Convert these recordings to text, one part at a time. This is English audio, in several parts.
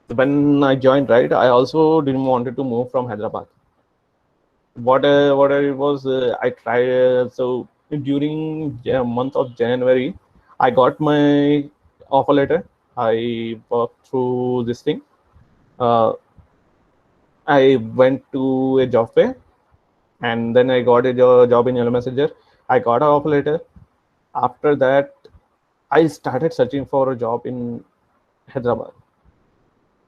when I joined, right, I also didn't wanted to move from Hyderabad. What it was, I tried. So during month of January, I got my offer letter. I worked through this thing. Uh, I went to a job fair, and then I got a job in Yellow Messenger. I got an offer letter. After that, I started searching for a job in Hyderabad.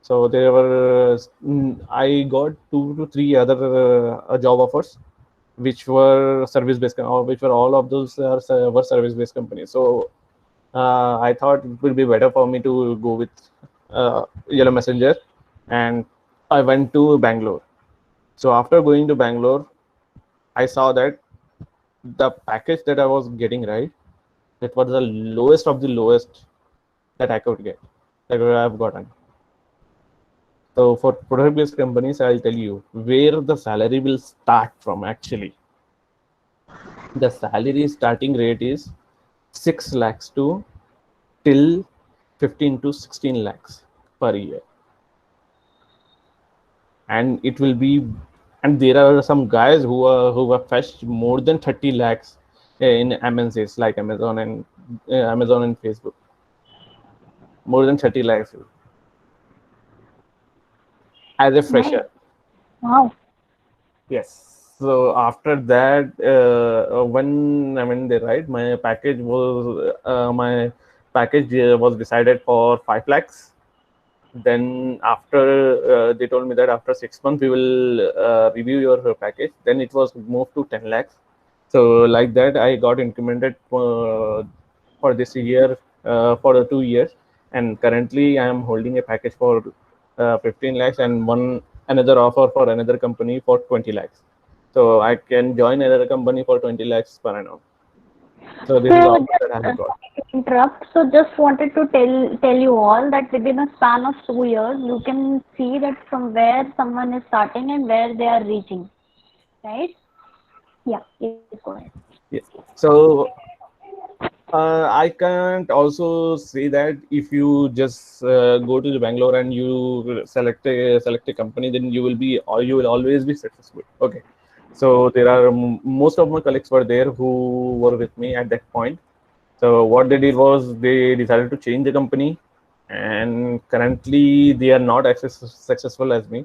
So there were, I got 2 to 3 other job offers, which were service based, or which were all of those were service based companies. So I thought it would be better for me to go with Yellow Messenger, and I went to Bangalore. So after going to Bangalore, I saw that the package that I was getting, right, that was the lowest of the lowest that I could get, that I've gotten. So for product-based companies, I'll tell you where the salary will start from. Actually, the salary starting rate is 6 lakhs to till 15 to 16 lakhs per year, and it will be. And there are some guys who have fetched more than 30 lakhs in MNCs like Amazon and Facebook. More than 30 lakhs as a Nice. fresher. Wow. Yes. So after that, when I mean, they right, my package was decided for 5 lakhs. Then after they told me that after 6 months we will review your package. Then it was moved to 10 lakhs. So like that, I got incremented for this year for 2 years, and currently I am holding a package for 15 lakhs and one another offer for another company for 20 lakhs. So I can join another company for 20 lakhs per annum. So this is So all that I just have got. sorry to interrupt. So just wanted to tell you all that within a span of 2 years, you can see that from where someone is starting and where they are reaching, right? Yeah, please go ahead. Yes. So I can't also say that if you just go to the Bangalore and you select a company, then you will be, or you will always be successful. Okay. So there are most of my colleagues were there who were with me at that point. So what they did was they decided to change the company, and currently they are not as successful as me.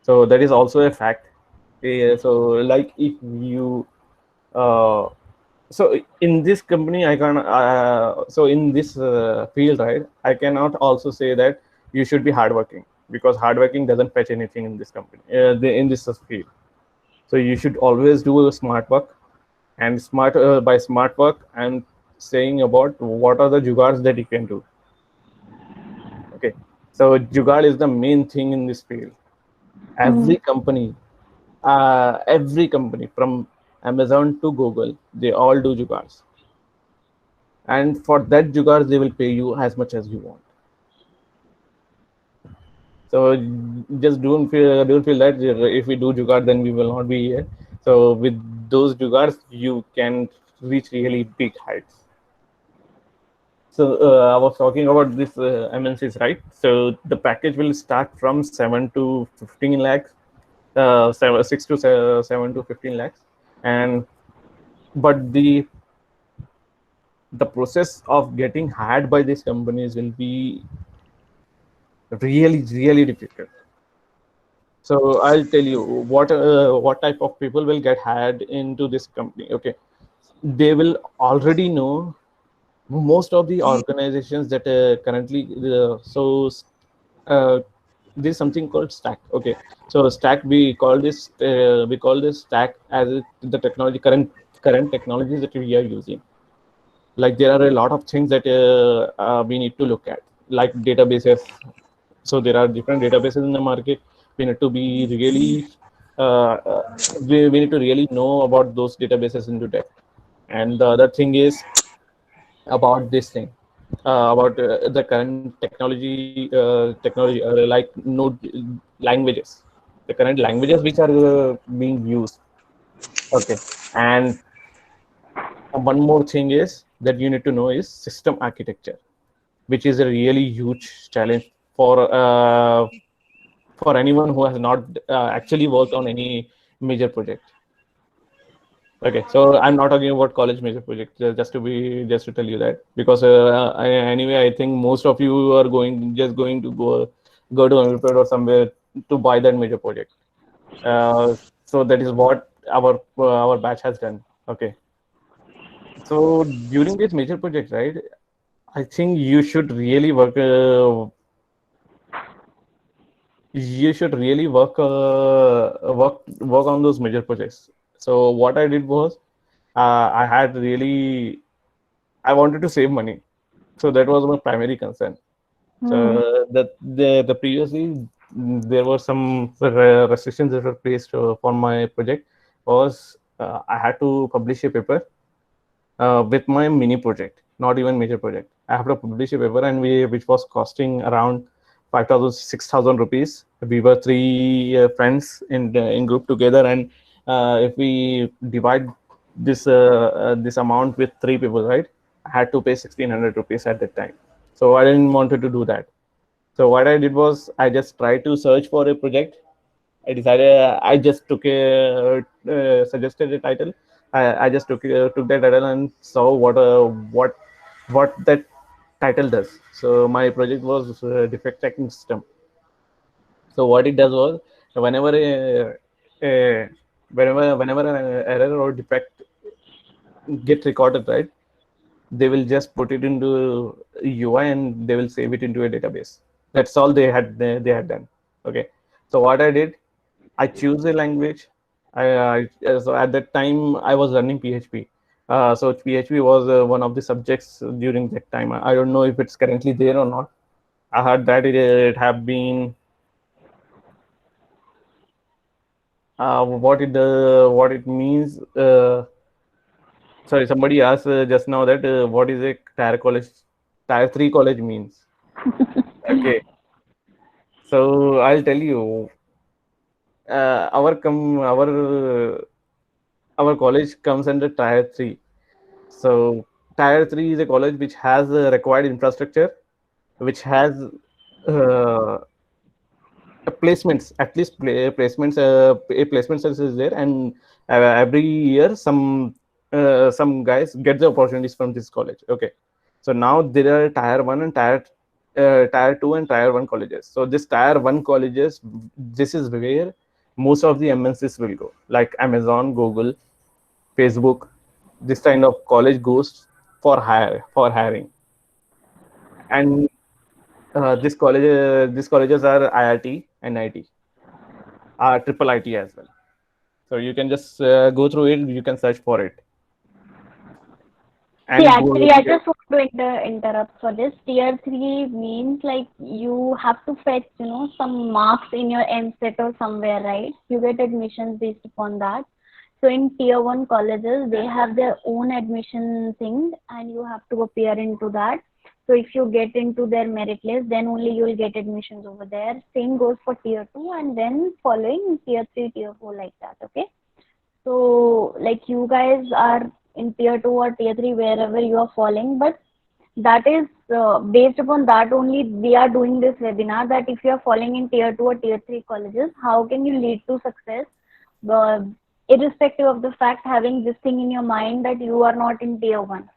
So that is also a fact. So like if you uh, so in this company I can so in this field, right, I cannot also say that you should be hardworking, because hardworking doesn't fetch anything in this company, in this field. So you should always do smart work, and by smart work I'm saying about what are the jugaads that you can do. Okay, so jugaad is the main thing in this field. Mm-hmm. Every company from Amazon to Google, they all do jugaads, and for that jugaad they will pay you as much as you want. So just don't feel that if we do jugaad then we will not be here. So with those jugaads you can reach really big heights. So I was talking about this MNCs, right? So the package will start from 7 to 15 lakhs, 6 to 7 to 15 lakhs, and but the process of getting hired by these companies will be really really difficult. So I'll tell you what type of people will get hired into this company. Okay, they will already know most of the organizations that currently uh, there's something called stack. Okay, so stack, we call this stack as the technology, current technologies that we are using. Like there are a lot of things that we need to look at, like databases. So there are different databases in the market. We need to be really we need to really know about those databases into depth. And the other thing is about this thing, about the current technology, like node languages, the current languages which are being used. Okay, and one more thing is that you need to know is system architecture, which is a really huge challenge for anyone who has not actually worked on any major project. Okay, so I'm not talking about college major project, just to tell you that, because anyway, I think most of you are going to go to Amritsar or somewhere to buy that major project. So that is what our batch has done. Okay, so during this major project, right? I think you should really work on those major projects. So what I did was, I had really I wanted to save money, so that was my primary concern. So the previously, there were some restrictions that were placed for my project. Was I had to publish a paper with my mini project, not even major project. I have to publish a paper, and which was costing around 5,000, 6,000 rupees. We were three friends in group together, and if we divide this amount with three people, right? I had to pay 1,600 rupees at that time. So I didn't wanted to do that. So what I did was I just tried to search for a project. I decided I just took a suggested a title. I just took that title and saw what that title does. So my project was defect tracking system. So what it does was, whenever a whenever an error or defect get recorded, right? They will just put it into UI and they will save it into a database. That's all they had done. Okay. So what I did, I choose a language. So at that time I was learning PHP. So PHP was one of the subjects during that time. I don't know if it's currently there or not. I heard that it have been what it means. Sorry, somebody asked just now that what is a tier 3 college means. Okay, so I'll tell you, uh, our com our college comes under tier 3. So tier 3 is a college which has the required infrastructure, which has uh, placements, at least placements, a placement service is there, and every year some guys get the opportunities from this college. Okay, so now there are tier 1 and tier 2 and tier 1 colleges. So this tier 1 colleges, this is where most of the MNCs will go, like Amazon, Google, Facebook. This kind of college goes for hiring. And these colleges are IIT and IT, triple IT as well. So you can just go through it. You can search for it See, and go. actually, I just want to interrupt for this. Tier 3 means like you have to fetch, some marks in your MSET or somewhere, right? You get admissions based upon that. So in tier 1 colleges, they have their own admission thing and you have to appear into that. So if you get into their merit list, then only you will get admissions over there. Same goes for tier 2 and then following tier 3, tier 4 like that, okay? So, like you guys are in tier 2 or tier 3, wherever you are falling, but that is based upon that only we are doing this webinar. That if you are falling in tier 2 or tier 3 colleges, how can you lead to success? Uh, Irrespective of the fact, having this thing in your mind that you are not in tier 1.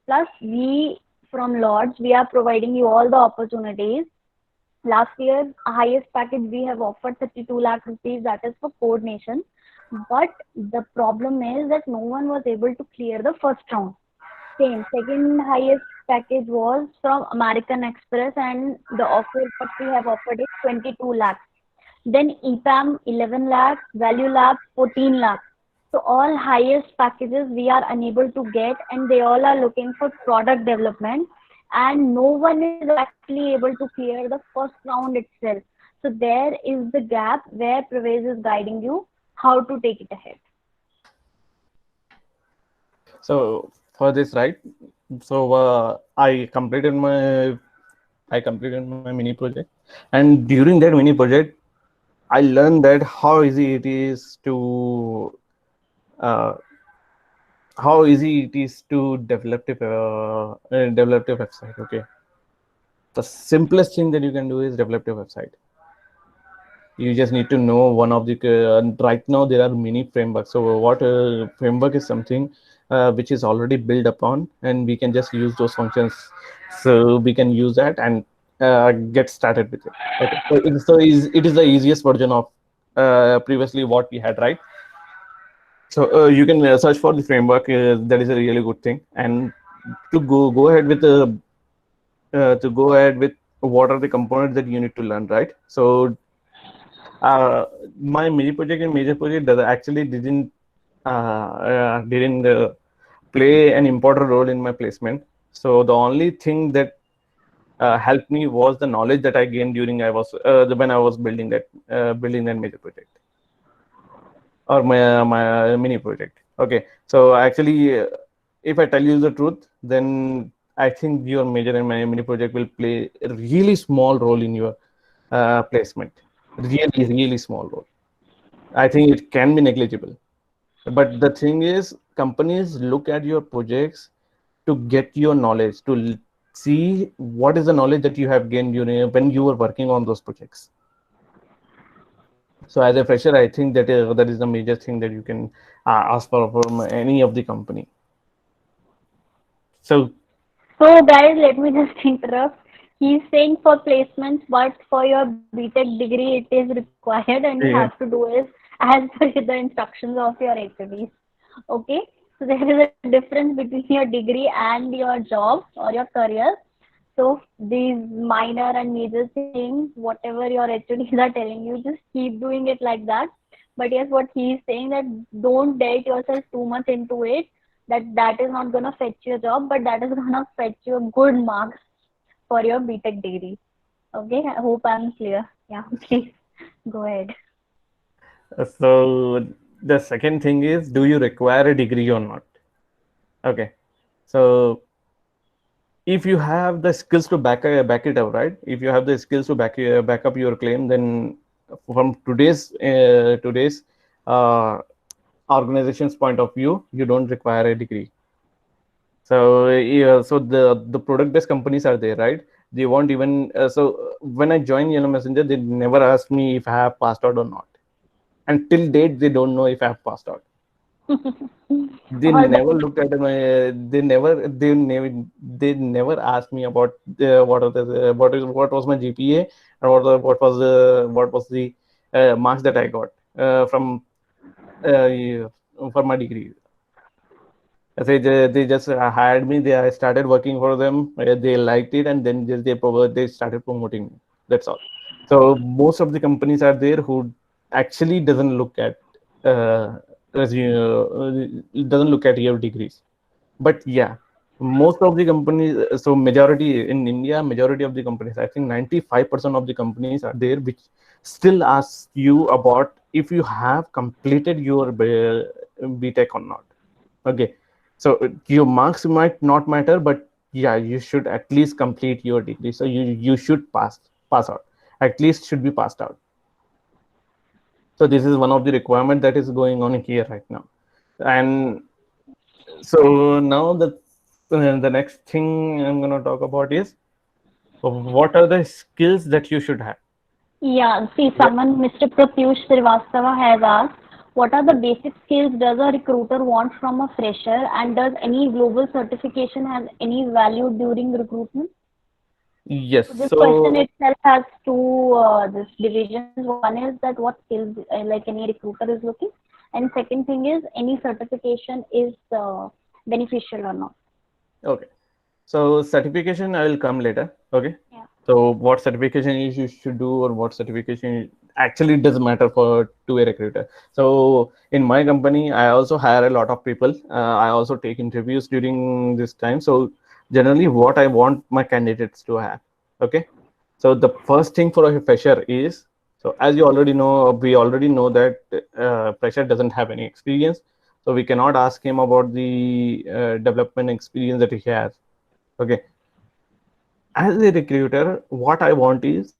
Plus, we from Lords, we are providing you all the opportunities. Last year, highest package we have offered 32 lakh rupees, that is for coordination. But the problem is that no one was able to clear the first round. Same. Second highest package was from American Express, and the offer what we have offered is 22 lakhs. Then EPAM 11 lakhs, Value Lab 14 lakhs. So all highest packages we are unable to get, and they all are looking for product development, and no one is actually able to clear the first round itself. So there is the gap where Pravesh is guiding you how to take it ahead. So for this, right? So I completed my mini project, and during that mini project, I learned that uh, how easy it is to develop a website. Okay, The simplest thing that you can do is develop your website. You just need to know one of the right now there are many frameworks. So what framework is something which is already built upon, and we can just use those functions. So we can use that and get started with it. Okay, so it is the easiest version of previously what we had, right? So you can search for the framework. That is a really good thing. And to go ahead with what are the components that you need to learn, right? So my mini project and major project that actually didn't play an important role in my placement. So the only thing that helped me was the knowledge that I gained during when I was building that major project or my mini project. Okay, so actually, if I tell you the truth, then I think your major and my mini project will play a really small role in your placement. Really small role. I think it can be negligible. But the thing is, companies look at your projects to get your knowledge, to see what is the knowledge that you have gained during when you were working on those projects. So as a fresher, I think that is the major thing that you can ask for from any of the company. So So guys, let me just interrupt. He's saying for placements, but for your BTech degree, it is required, and you have yeah, to do it as per the instructions of your HODs. Okay, so there is a difference between your degree and your job or your career. So these minor and major things, whatever your HODs are telling you, just keep doing it like that. But yes, what he is saying that don't date yourself too much into it. That is not gonna fetch your job, but that is gonna fetch you good marks for your BTech degree. Okay, I hope I'm clear. Yeah, please go ahead. so the second thing is, do you require a degree or not? Okay, so if you have the skills to back it up, right? If you have the skills to back up your claim, then from today's uh, organization's point of view, you don't require a degree. So yeah, so the product based companies are there, right? They won't even when I joined Yellow Messenger, they never asked me if I have passed out or not. Until date, they don't know if I have passed out. They All never the looked at my they never asked me about what was my GPA, and what was the marks that I got from yeah, for my degree. They just hired me. I started working for them. They liked it, and then they started promoting me. That's all. So most of the companies are there who actually doesn't look at uh, doesn't look at your degrees. But yeah, most of the companies. So majority in India, majority of the companies, I think 95% of the companies are there which still ask you about if you have completed your BTech or not. Okay, so your marks might not matter, but yeah, you should at least complete your degree. So you should pass out. At least should be passed out. So this is one of the requirement that is going on here right now. And so now the next thing I'm going to talk about is what are the skills that you should have. Yeah, see, What someone, Mr. Pratyush Srivastava has asked, what are the basic skills does a recruiter want from a fresher, and does any global certification have any value during recruitment? yes. So this question So itself has two this divisions. One is that what skills like any recruiter is looking, and second thing is any certification is beneficial or not. okay. So certification I will come later. Okay. Yeah. So what certification you should do or what certification actually does matter for to a recruiter. So in my company, I also hire a lot of people. I also take interviews during this time. So generally, what I want my candidates to have. Okay. So the first thing for a fresher is, so as you already know, we already know that fresher doesn't have any experience. So we cannot ask him about the development experience that he has. Okay, as a recruiter, what I want is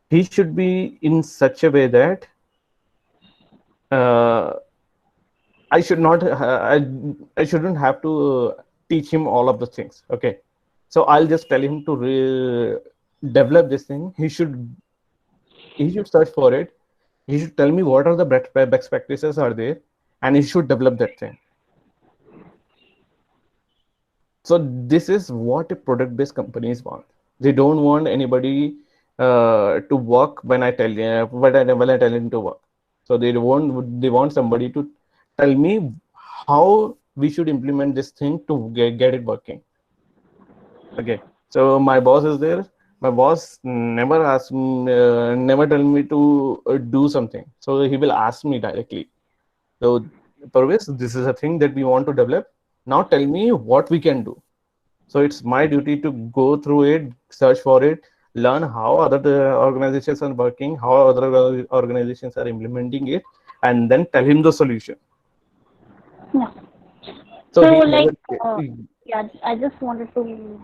he should be in such a way that uh, I should not, I shouldn't have to teach him all of the things. Okay, so I'll just tell him to develop this thing, he should search for it. He should tell me what are the best practices are there, and he should develop that thing. So this is what a product-based companies want. They don't want anybody to work when I tell you when I tell him to work. So they want somebody to tell me how we should implement this thing to get it working. Okay. So my boss is there. My boss never tell me to do something. So he will ask me directly. So Parvez, this is a thing that we want to develop. Now tell me what we can do. So it's my duty to go through it, search for it, learn how other organizations are working, how other organizations are implementing it, and then tell him the solution. Yeah. So So, he like, never. yeah, I just wanted to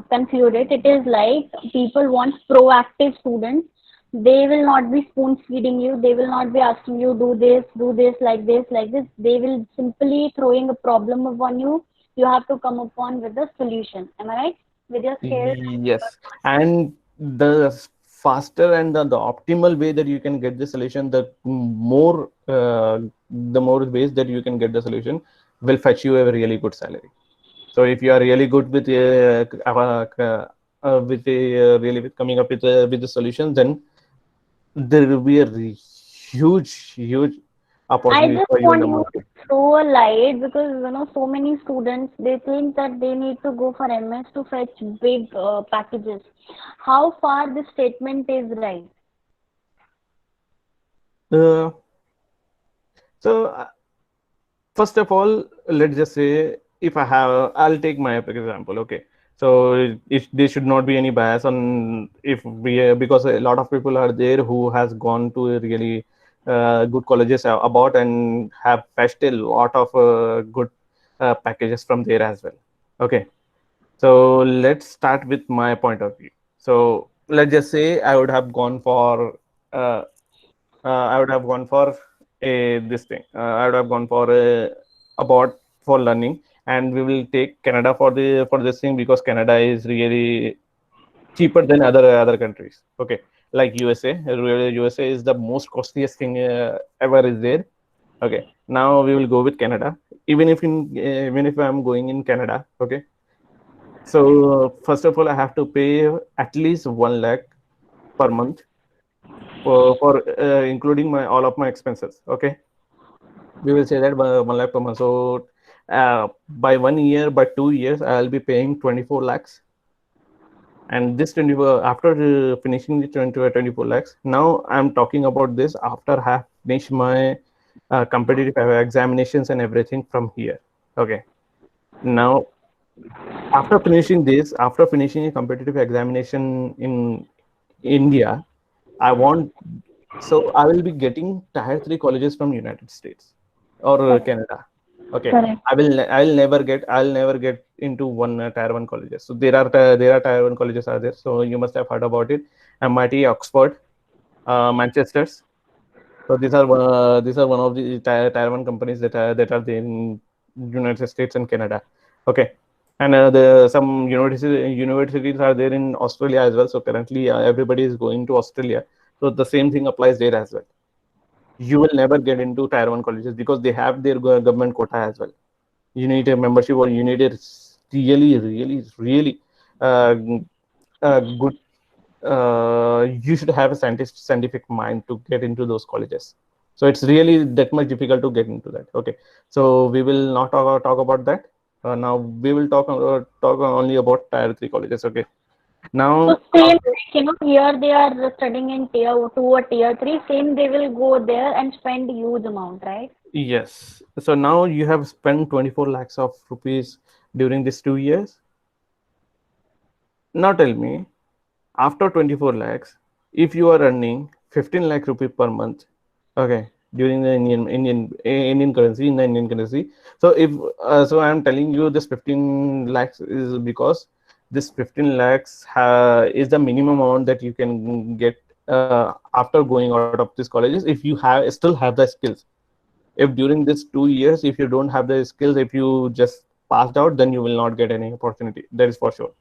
conclude it. It is like people want proactive students. They will not be spoon feeding you. They will not be asking you do this, like this, like this. They will simply throwing a problem upon you. You have to come upon with the solution. Am I right? With your skills. Yes, and the faster and the optimal way that you can get the solution, the more ways that you can get the solution will fetch you a really good salary. So if you are really good with coming up with the solution, then there will be a huge I opportunity just for you in want the you market. to throw a light because so many students they think that they need to go for MS to fetch big packages. How far this statement is right? Uh, so first of all, let's just say if I'll take my example. Okay, so there should not be any bias on if we because a lot of people are there who has gone to a really good colleges about and have fetched a lot of good packages from there as well. Okay, so let's start with my point of view. So let's just say uh, I would have gone for a this thing. I would have gone for a about for learning, and we will take Canada for this thing because Canada is really cheaper than other countries. Okay, like USA. Really, USA is the most costliest thing ever is there. Okay, now we will go with Canada. Even if I'm going in Canada. Okay, so first of all, I have to pay at least 1 lakh per month for including my all of my expenses. Okay, we will say that 1 lakh per month. So by 1 year, by 2 years, I'll be paying 24 lakhs. And this 24 after finishing the 24 lakhs. Now I'm talking about this after I have finished my competitive examinations and everything from here. Okay. Now after finishing a competitive examination in India, I want so I will be getting tier 3 colleges from United States or Correct. Canada. Okay, Correct. I'll never get into one tier 1 colleges. So there are tier 1 colleges are there. So you must have heard about it. MIT, Oxford, Manchester's. So these are one of the tier 1 companies that are there in United States and Canada. Okay, and some universities are there in Australia as well. So currently everybody is going to Australia. So the same thing applies there as well. You will never get into tier 1 colleges because they have their government quota as well. You need a membership or you need a really uh, good you should have a scientific mind to get into those colleges. So it's really that much difficult to get into that. Okay, so we will not talk about that. Now we will talk only about tier 3 colleges. Okay, So now same after like here they are studying in tier 2 or tier 3. Same they will go there and spend huge amount, right? yes, so now you have spent 24 lakhs of rupees during these 2 years. Now tell me, after 24 lakhs, if you are earning 15 lakh rupee per month, okay, during the Indian currency in the Indian currency. So if so, I am telling you this 15 lakhs is because this 15 lakhs is the minimum amount that you can get after going out of these colleges if you still have the skills. If during this 2 years, if you don't have the skills, if you just passed out, then you will not get any opportunity. That is for sure.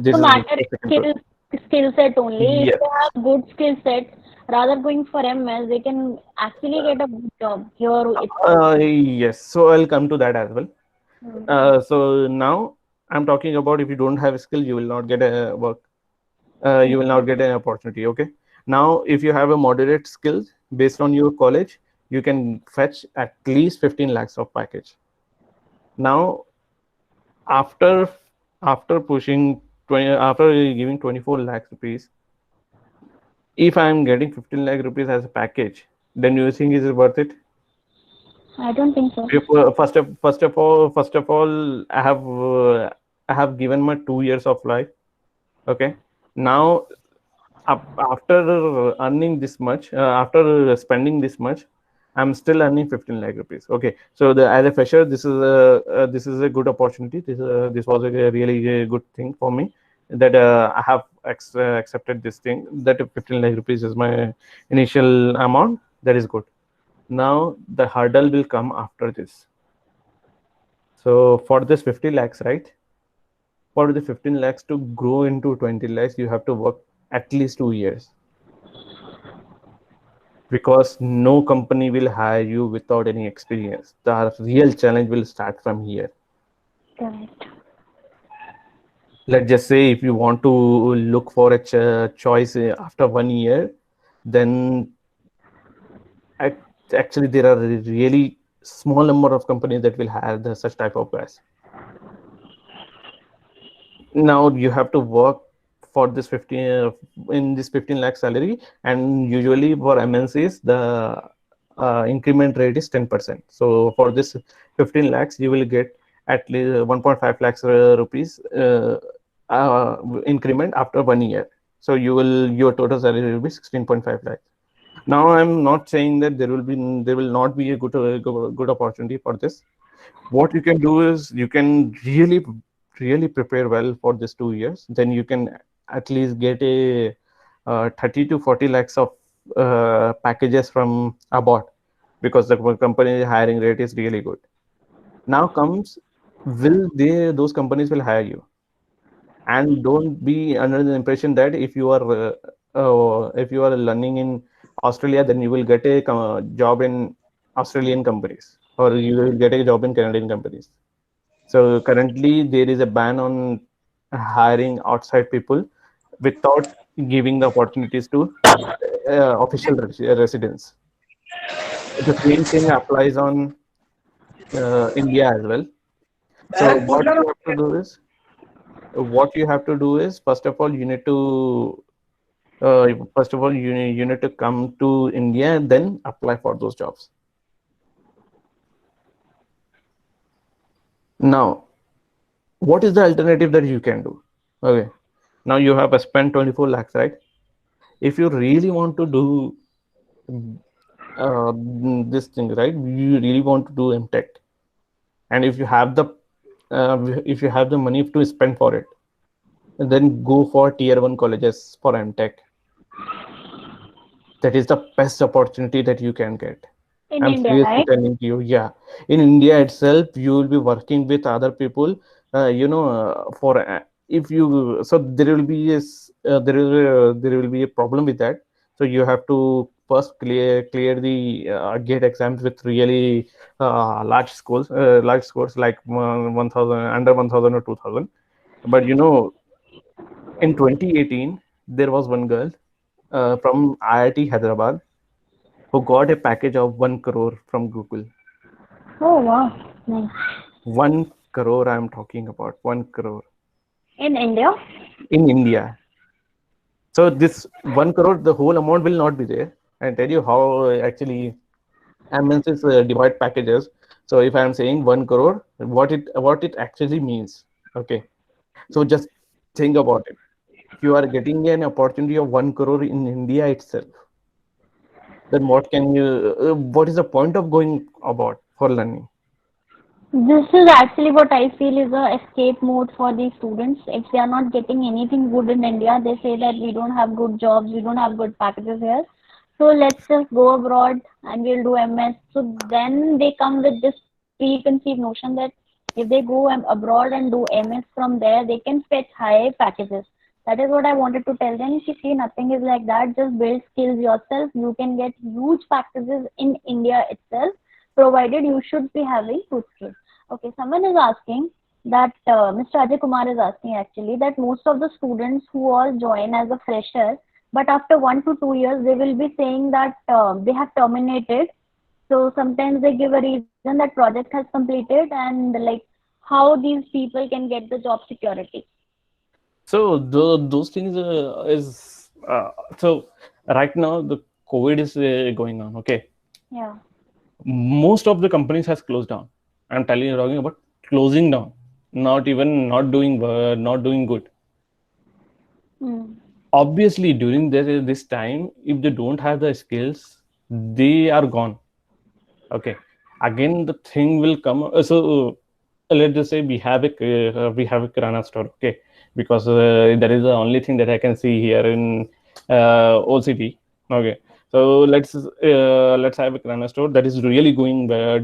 So This is matter the is second truth. skills. skill set only. If Yes. they have good skill set, rather going for MS, they can actually get a good job here itself. Yes. So I'll come to that as well. Hmm. So now I'm talking about if you don't have skill, you will not get a work. You will not get an opportunity. Okay. Now, if you have a moderate skills based on your college, you can fetch at least 15 lakhs of package. Now, after after pushing 20, after giving 24 lakhs rupees, if I am getting 15 lakh rupees as a package, then you think is it worth it? I don't think so. First of all, I have given my 2 years of life. Okay. Now, after earning this much, after spending this much, I'm still earning 15 lakh rupees. Okay, so as a fresher, this is a good opportunity. This was a really good thing for me that I have accepted this thing that 15 lakh rupees is my initial amount. That is good. Now the hurdle will come after this. So for this 50 lakhs, right? For the 15 lakhs to grow into 20 lakhs, you have to work at least 2 years, because no company will hire you without any experience. The real challenge will start from here. Correct. Let's just say if you want to look for a choice after 1 year, then actually there are a really small number of companies that will hire such type of guys. Now you have to work for this 15 in this 15 lakh salary, and usually for MNCs the increment rate is 10%. So for this 15 lakhs you will get at least 1.5 lakhs rupees increment after 1 year. So your total salary will be 16.5 lakhs. Now I'm not saying that there will not be a good opportunity for this. What you can do is you can really prepare well for this 2 years. Then you can at least get a 30 to 40 lakhs of packages from abroad, because the company hiring rate is really good. Now comes, will they those companies will hire you? And don't be under the impression that if you are learning in Australia, then you will get a job in Australian companies, or you will get a job in Canadian companies. So currently there is a ban on hiring outside people without giving the opportunities to official residents. The same thing applies on India as well. So what you have to do is first of all you need to you need to come to India and then apply for those jobs. Now, what is the alternative that you can do? Okay, now you have spent 24 lakhs, right? If you really want to do this thing, right? You really want to do MTech, and if you have the money to spend for it, then go for tier one colleges for MTech. That is the best opportunity that you can get. In I'm India, seriously right? telling you, yeah. In India itself, you will be working with other people. For if you so there will be there will be a problem with that. So you have to first clear the gate exams with really large scores like 1,000, under 1,000 or 2,000. But in 2018, there was one girl from IIT Hyderabad who got a package of 1 crore from Google. Oh wow, nice. 1 crore, I'm talking about 1 crore In India? in India. So this 1 crore, the whole amount will not be there. I tell you how actually MNCs divide packages. So if I'm saying 1 crore, what it actually means. Okay. So just think about it. You are getting an opportunity of 1 crore in India itself. Then what is the point of going about for learning? This is actually what I feel is a escape mode for the students. If they are not getting anything good in India, they say that we don't have good jobs, we don't have good packages here. So let's just go abroad and we'll do MS. So then they come with this preconceived notion that if they go abroad and do MS from there, they can fetch high packages. That is what I wanted to tell them. If you see, nothing is like that. Just build skills yourself. You can get huge practices in India itself, provided you should be having good skills. Okay, someone is asking that Mr. Ajay Kumar is asking actually that most of the students who all join as a fresher, but after 1 to 2 years, they will be saying that they have terminated. So sometimes they give a reason that project has completed, and like how these people can get the job security. So those things is so right now the COVID is going on. Okay, Yeah. most of the companies has closed down. I'm telling you, talking about closing down, not even not doing good. Mm. Obviously, during this time, if they don't have the skills, they are gone. Okay, again the thing will come. Let's just say we have a kirana store. Okay, because that is the only thing that I can see here in OCT. Okay, so let's have a kirana store that is really doing well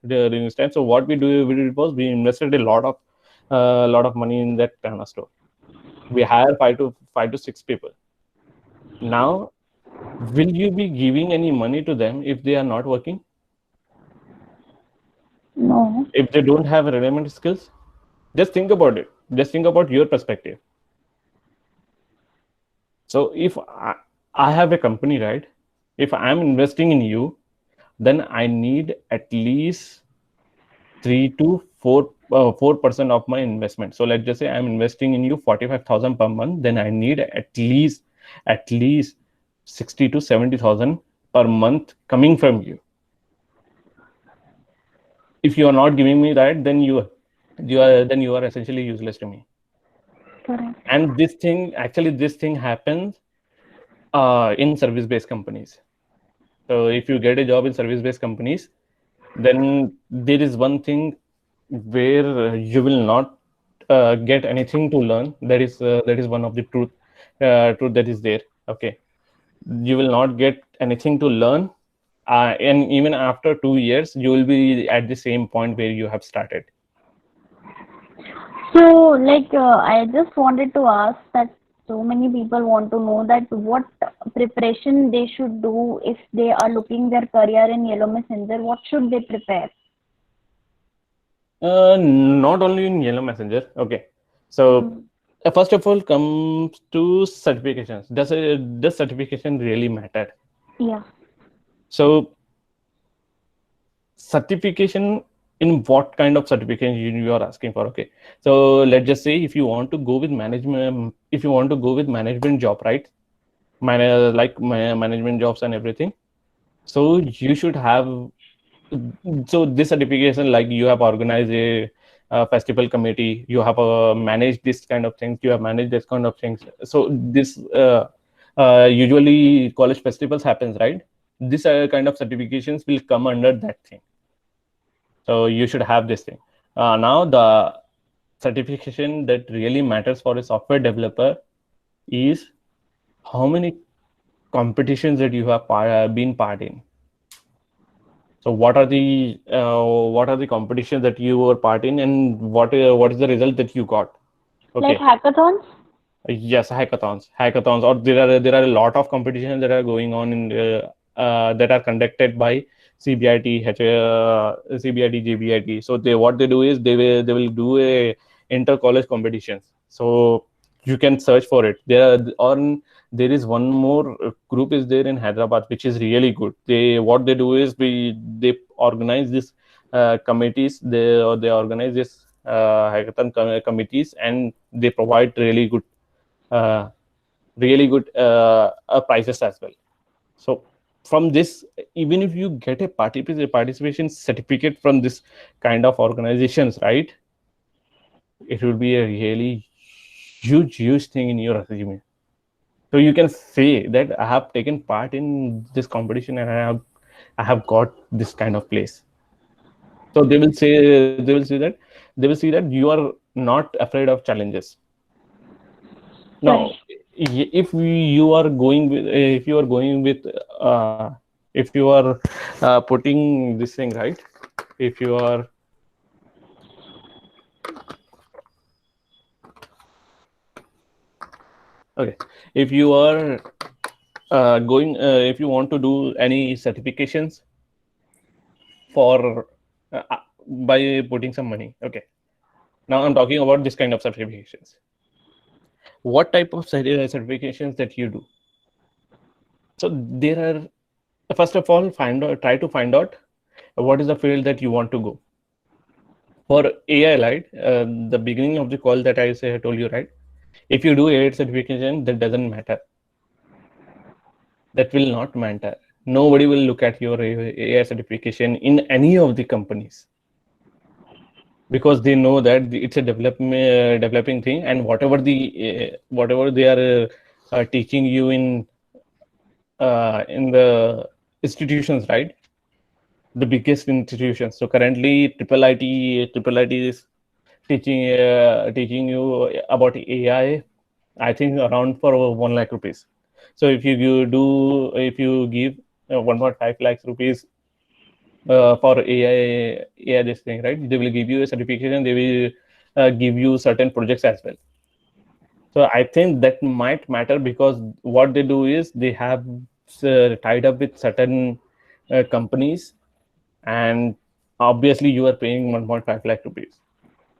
during this time. So what we did was we invested a lot of money in that kirana store. We hired five to six people. Now, will you be giving any money to them if they are not working? No. If they don't have relevant skills? Just think about it. Just think about your perspective. So if I have a company, right? If I'm investing in you, then I need at least 3 to 4% of my investment. So let's just say I'm investing in you 45,000 per month. Then I need at least 60 to 70,000 per month coming from you. If you are not giving me that, then you are essentially useless to me. Correct. And this thing happens in service based companies. So if you get a job in service based companies, then there is one thing where you will not get anything to learn. That is one of the truth that is there. Okay, you will not get anything to learn, and even after 2 years you will be at the same point where you have started. So, like, I just wanted to ask that so many people want to know that what preparation they should do if they are looking their career in Yellow Messenger. What should they prepare? Not only in Yellow Messenger. Okay, so Mm. first of all comes to certifications. Does certification really matter? Yeah. So certification, in what kind of certification you are asking for? Okay, so let's just say if you want to go with management, if you want to go with management job, right? Management jobs and everything. So you should have, so this certification, like you have organized a festival committee, you have managed this kind of things, you have managed this kind of things. So this usually college festivals happens, right? This kind of certifications will come under that thing. So you should have this thing. Now the certification that really matters for a software developer is how many competitions that you have been part in. So what are the competitions that you were part in, and what is the result that you got? Like Okay, hackathons? yes, hackathons, or there are a lot of competitions that are going on in that are conducted by CBIT, CBIT, JBIT. So they what they do is they will do a inter college competitions. So you can search for it. There is one more group is there in Hyderabad, which is really good. What they do is they organize this committees. They organize this hackathon committees, and they provide uh, really good prices as well. So from this, even if you get a participation certificate from this kind of organizations, right, it would be a really huge thing in your resume. So you can say that I have taken part in this competition and I have got this kind of place. So they will see that you are not afraid of challenges. Correct. Now, if you are going with, if you are putting this thing, right, if you are Okay, if you are if you want to do any certifications for by putting some money. Okay, now I'm talking about this kind of certifications. What type of certifications that you do? So there are, first of all, try to find out what is the field that you want to go for AI. Right, the beginning of the call that I told you, right? If you do AI certification, that doesn't matter. That will not matter. Nobody will look at your AI certification in any of the companies, because they know that it's a developing thing, and whatever they are teaching you in the institutions, right? The biggest institutions. So currently, Triple IT is teaching you about AI. I think around for 1 lakh rupees. So if you give 1.5 lakhs rupees for AI this thing, right? They will give you a certification. They will give you certain projects as well. So I think that might matter, because what they do is they have tied up with certain companies, and obviously you are paying 1.5 lakh rupees,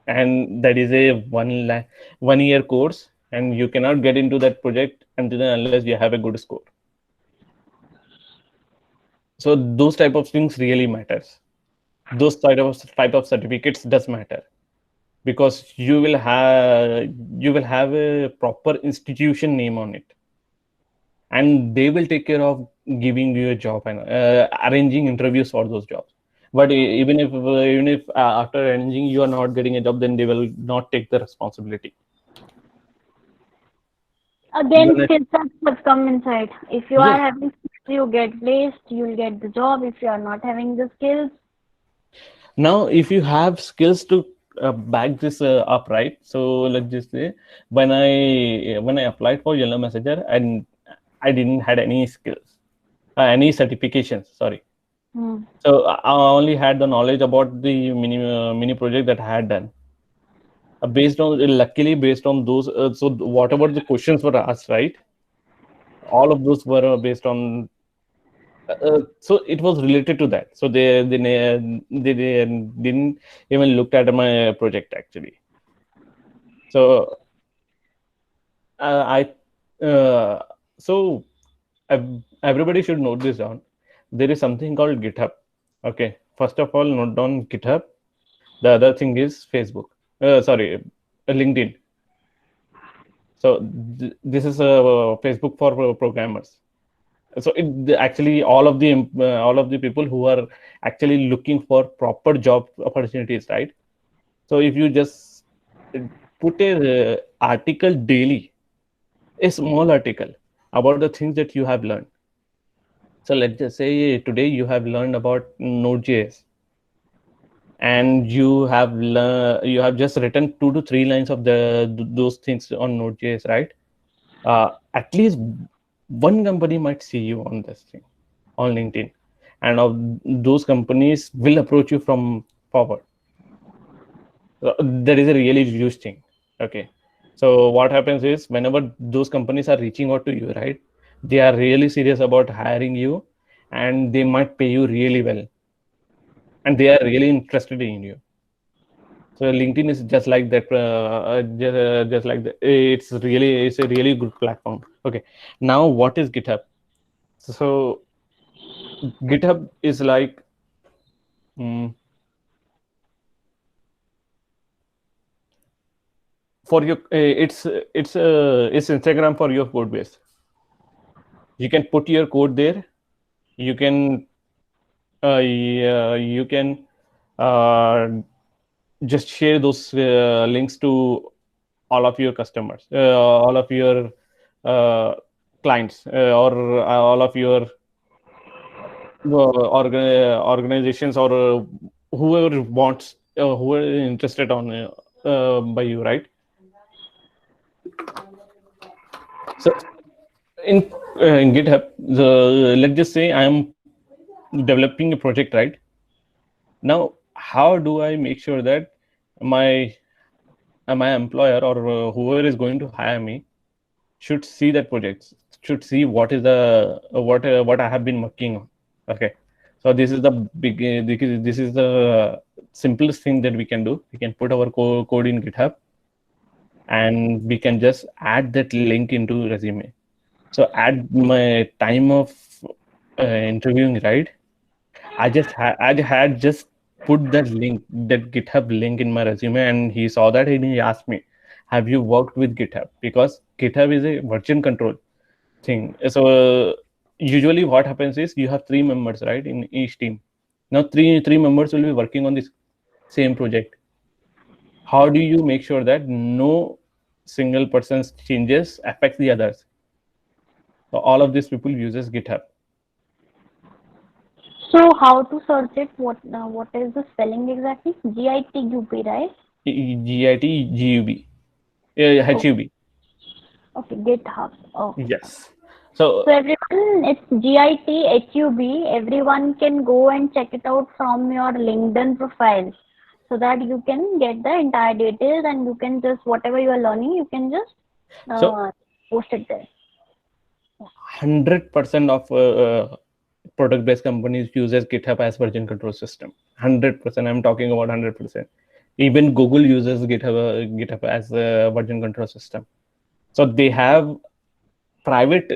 and that is a 1 year course, and you cannot get into that project until and unless you have a good score. So those type of things really matters. Those type of certificates does matter, because you will have a proper institution name on it, and they will take care of giving you a job and arranging interviews for those jobs. But even if after arranging you are not getting a job, then they will not take the responsibility. Again, Even if, skill sets must come inside. If you are yes. having skills, you get placed, you'll get the job. If you are not having the skills, Now, if you have skills to back this up, right? So let's just say when I applied for Yellow Messenger, and I didn't had any skills, any certifications. Sorry. hmm. So I only had the knowledge about the mini project that I had done. Luckily, based on those, so whatever the questions were asked, right? All of those were based on. So it was related to that. So they didn't even look at my project actually. So I so everybody should note this down. There is something called GitHub. Okay, first of all, note down GitHub. The other thing is Facebook. Sorry, LinkedIn. So this is Facebook for programmers. So actually all of the people who are actually looking for proper job opportunities, right? So if you just put a article daily, a small article about the things that you have learned. So let's just say today you have learned about Node.js, and you have just written 2 to 3 lines of those things on Node.js, right? At least one company might see you on this thing on LinkedIn, and of those companies will approach you from forward. That is a really huge thing. Okay, so what happens is whenever those companies are reaching out to you, right, they are really serious about hiring you, and they might pay you really well, and they are really interested in you. So LinkedIn is just like that. Just like that. It's a really good platform. Okay, now what is GitHub? So GitHub is like, mm, for your it's Instagram for your code base. You can put your code there. You can you can uh, just share those links to all of your customers, all of your uh, clients, or all of your organizations, or whoever is interested on by you, right? So in GitHub, let's just say I am developing a project, right? Now, how do I make sure that my my employer, or whoever is going to hire me, should see that project, should see what is the what I have been working on. Okay, so this is the big this is the simplest thing that we can do. We can put our code in GitHub, and we can just add that link into resume. So at my time of interviewing, right, I had just put that link, that GitHub link in my resume, and he saw that and he asked me, "Have you worked with GitHub?" Because GitHub is a version control thing. So usually what happens is you have 3 members, right, in each team. Now three members will be working on this same project. How do you make sure that no single person's changes affect the others? So all of these people uses GitHub. So how to search it? What is the spelling exactly? GITUB, right? GITGUB, Oh, HUB. okay, GitHub. Okay. Yes. So So everyone, it's GITHUB. Everyone can go and check it out from your LinkedIn profile, so that you can get the entire details, and you can just whatever you are learning, you can just so post it there. 100% of product-based companies uses GitHub as version control system. 100%. I'm talking about 100%. Even Google uses GitHub as a version control system. So they have private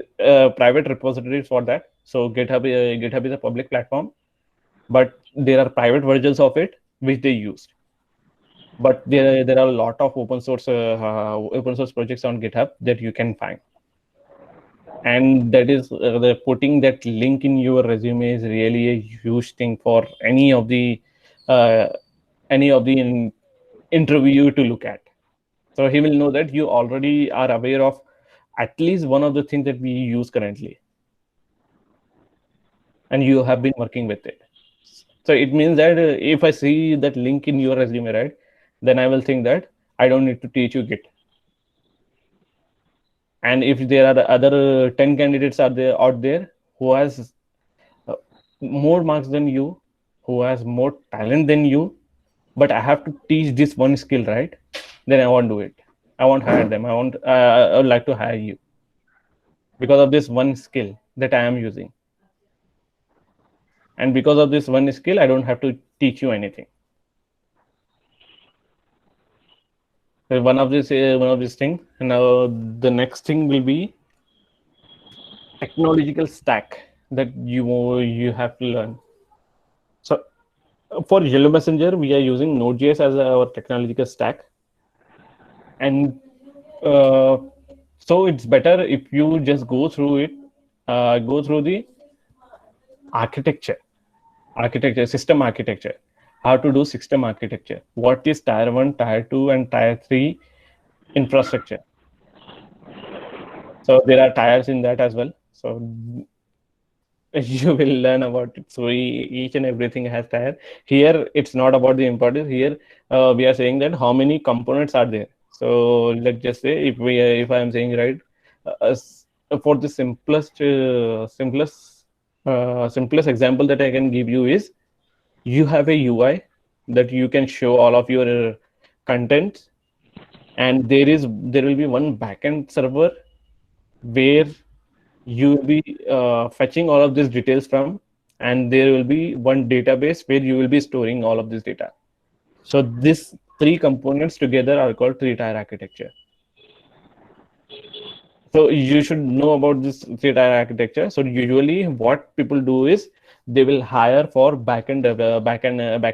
repositories for that. So GitHub is a public platform, but there are private versions of it which they used. But there are a lot of open source projects on GitHub that you can find. And that is the putting that link in your resume is really a huge thing for any of the uh, interview to look at. So he will know that you already are aware of at least one of the things that we use currently, and you have been working with it. So it means that if I see that link in your resume, right, then I will think that I don't need to teach you Git. And if there are other 10 candidates are there out there who has uh, more marks than you, who has more talent than you, but I have to teach this one skill, right, then I won't do it. I won't hire them. I would like to hire you because of this one skill that I am using. And because of this one skill, I don't have to teach you anything. So one of these things. And now the next thing will be technological stack that you have to learn. So for Yellow Messenger, we are using Node.js as our technological stack, and uh, so it's better if you just go through it, go through the system architecture, how to do system architecture, what is tier 1, tier 2, and tier 3 infrastructure. So there are tires in that as well. So you will learn about it. So each and everything has tire. Here it's not about the importance. Here we are saying that how many components are there. So let's just say if I am saying, right, for the simplest example that I can give you is, you have a UI that you can show all of your content, and there will be one backend server where you will be fetching all of these details from, and there will be one database where you will be storing all of this data. So these three components together are called three-tier architecture. So you should know about this three-tier architecture. So usually what people do is they will hire for backend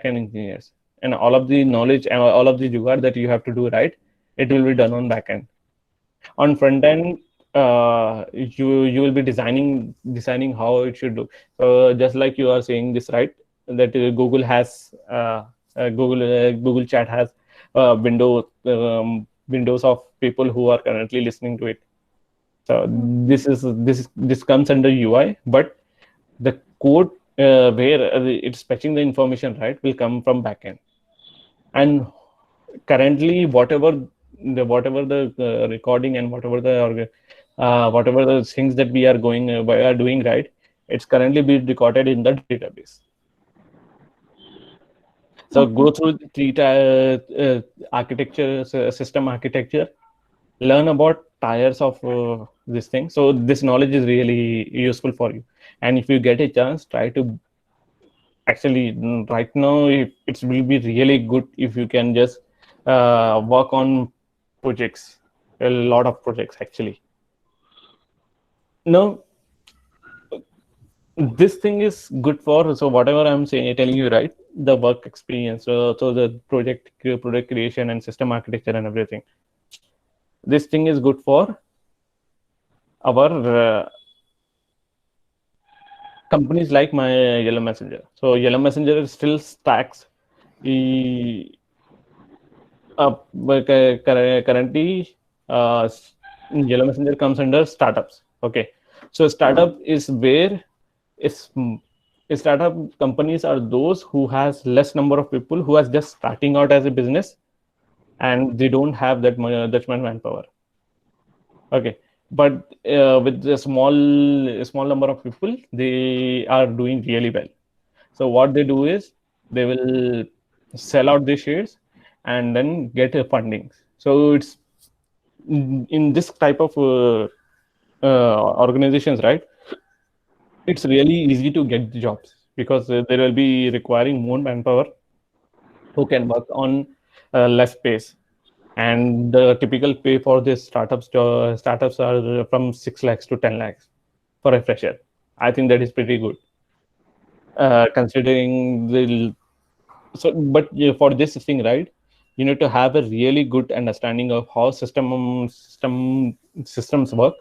engineers, and all of the knowledge and all of the jugaad that you have to do, right, it will be done on backend. On front end, you will be designing how it should look. So just like you are saying this, right, that Google has Google Chat has windows of people who are currently listening to it. So this comes under UI, but the code where it's fetching the information, right, will come from backend. And currently, whatever the recording and whatever the things that we are doing, right, it's currently being recorded in the database. So Okay. go through the three-tier architecture, system architecture, learn about tires of this thing. So this knowledge is really useful for you. And if you get a chance, try to actually right now it will be really good if you can just work on projects, a lot of projects actually. Now this thing is good for, so whatever I'm saying telling you, right, the work experience, so the project creation and system architecture and everything, this thing is good for our companies like my Yellow Messenger. So Yellow Messenger still stacks the currently Yellow Messenger comes under startups. Okay, so startup is where is startup companies are those who has less number of people who are just starting out as a business and they don't have that much manpower. Okay, but with a small number of people, they are doing really well. So what they do is they will sell out the shares and then get a funding. So it's in this type of organizations, right? It's really easy to get the jobs because they will be requiring more manpower who can work on less pace. And the typical pay for these startups are from 6 lakhs to 10 lakhs for a fresher. I think that is pretty good considering the. So but for this thing, right, you need to have a really good understanding of how systems work,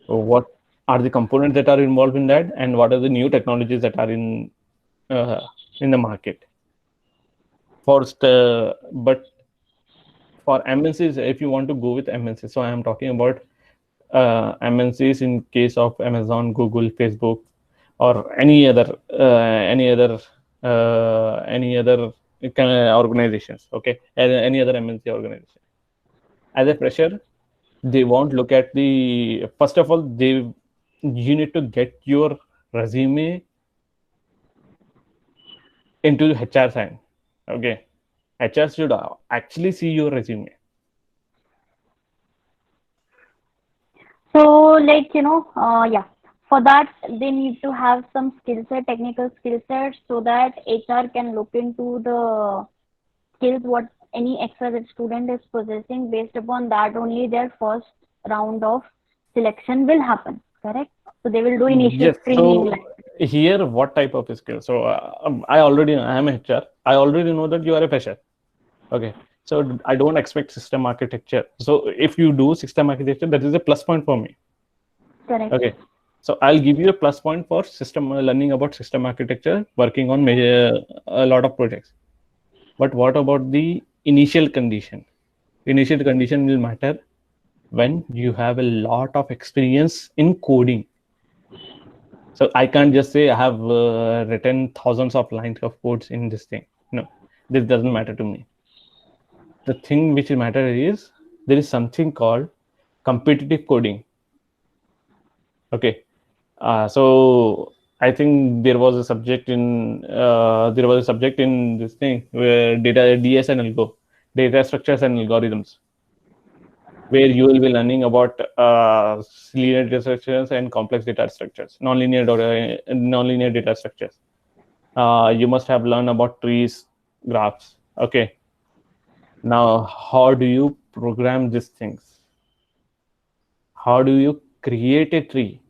what are the components that are involved in that, and what are the new technologies that are in the market. But for MNCs, if you want to go with MNCs, so I am talking about MNCs in case of Amazon, Google, Facebook, or any other kind of organizations. Okay, any other MNC organization. As a fresher, they won't look at the. First of all, you need to get your resume into HR sign. Okay, HR should actually see your resume. So, like, yeah, for that, they need to have some skill set, technical skill set, so that HR can look into the skills what any extra student is possessing. Based upon that, only their first round of selection will happen, correct? So, they will do initial Yes. screening. So here, what type of skill? So I am a HR. I already know that you are a fresher. Okay. So I don't expect system architecture. So if you do system architecture, that is a plus point for me. Correct. Okay. So I'll give you a plus point for system learning about system architecture, working on a lot of projects. But what about the initial condition? Initial condition will matter when you have a lot of experience in coding. So I can't just say I have written thousands of lines of codes in this thing. No, this doesn't matter to me. The thing which matters is there is something called competitive coding. Okay, so I think there was a subject in this thing where data DS and algo, data structures and algorithms, where you will be learning about linear data structures and complex data structures, nonlinear data structures. You must have learned about trees, graphs. Okay. Now, how do you program these things? How do you create a tree?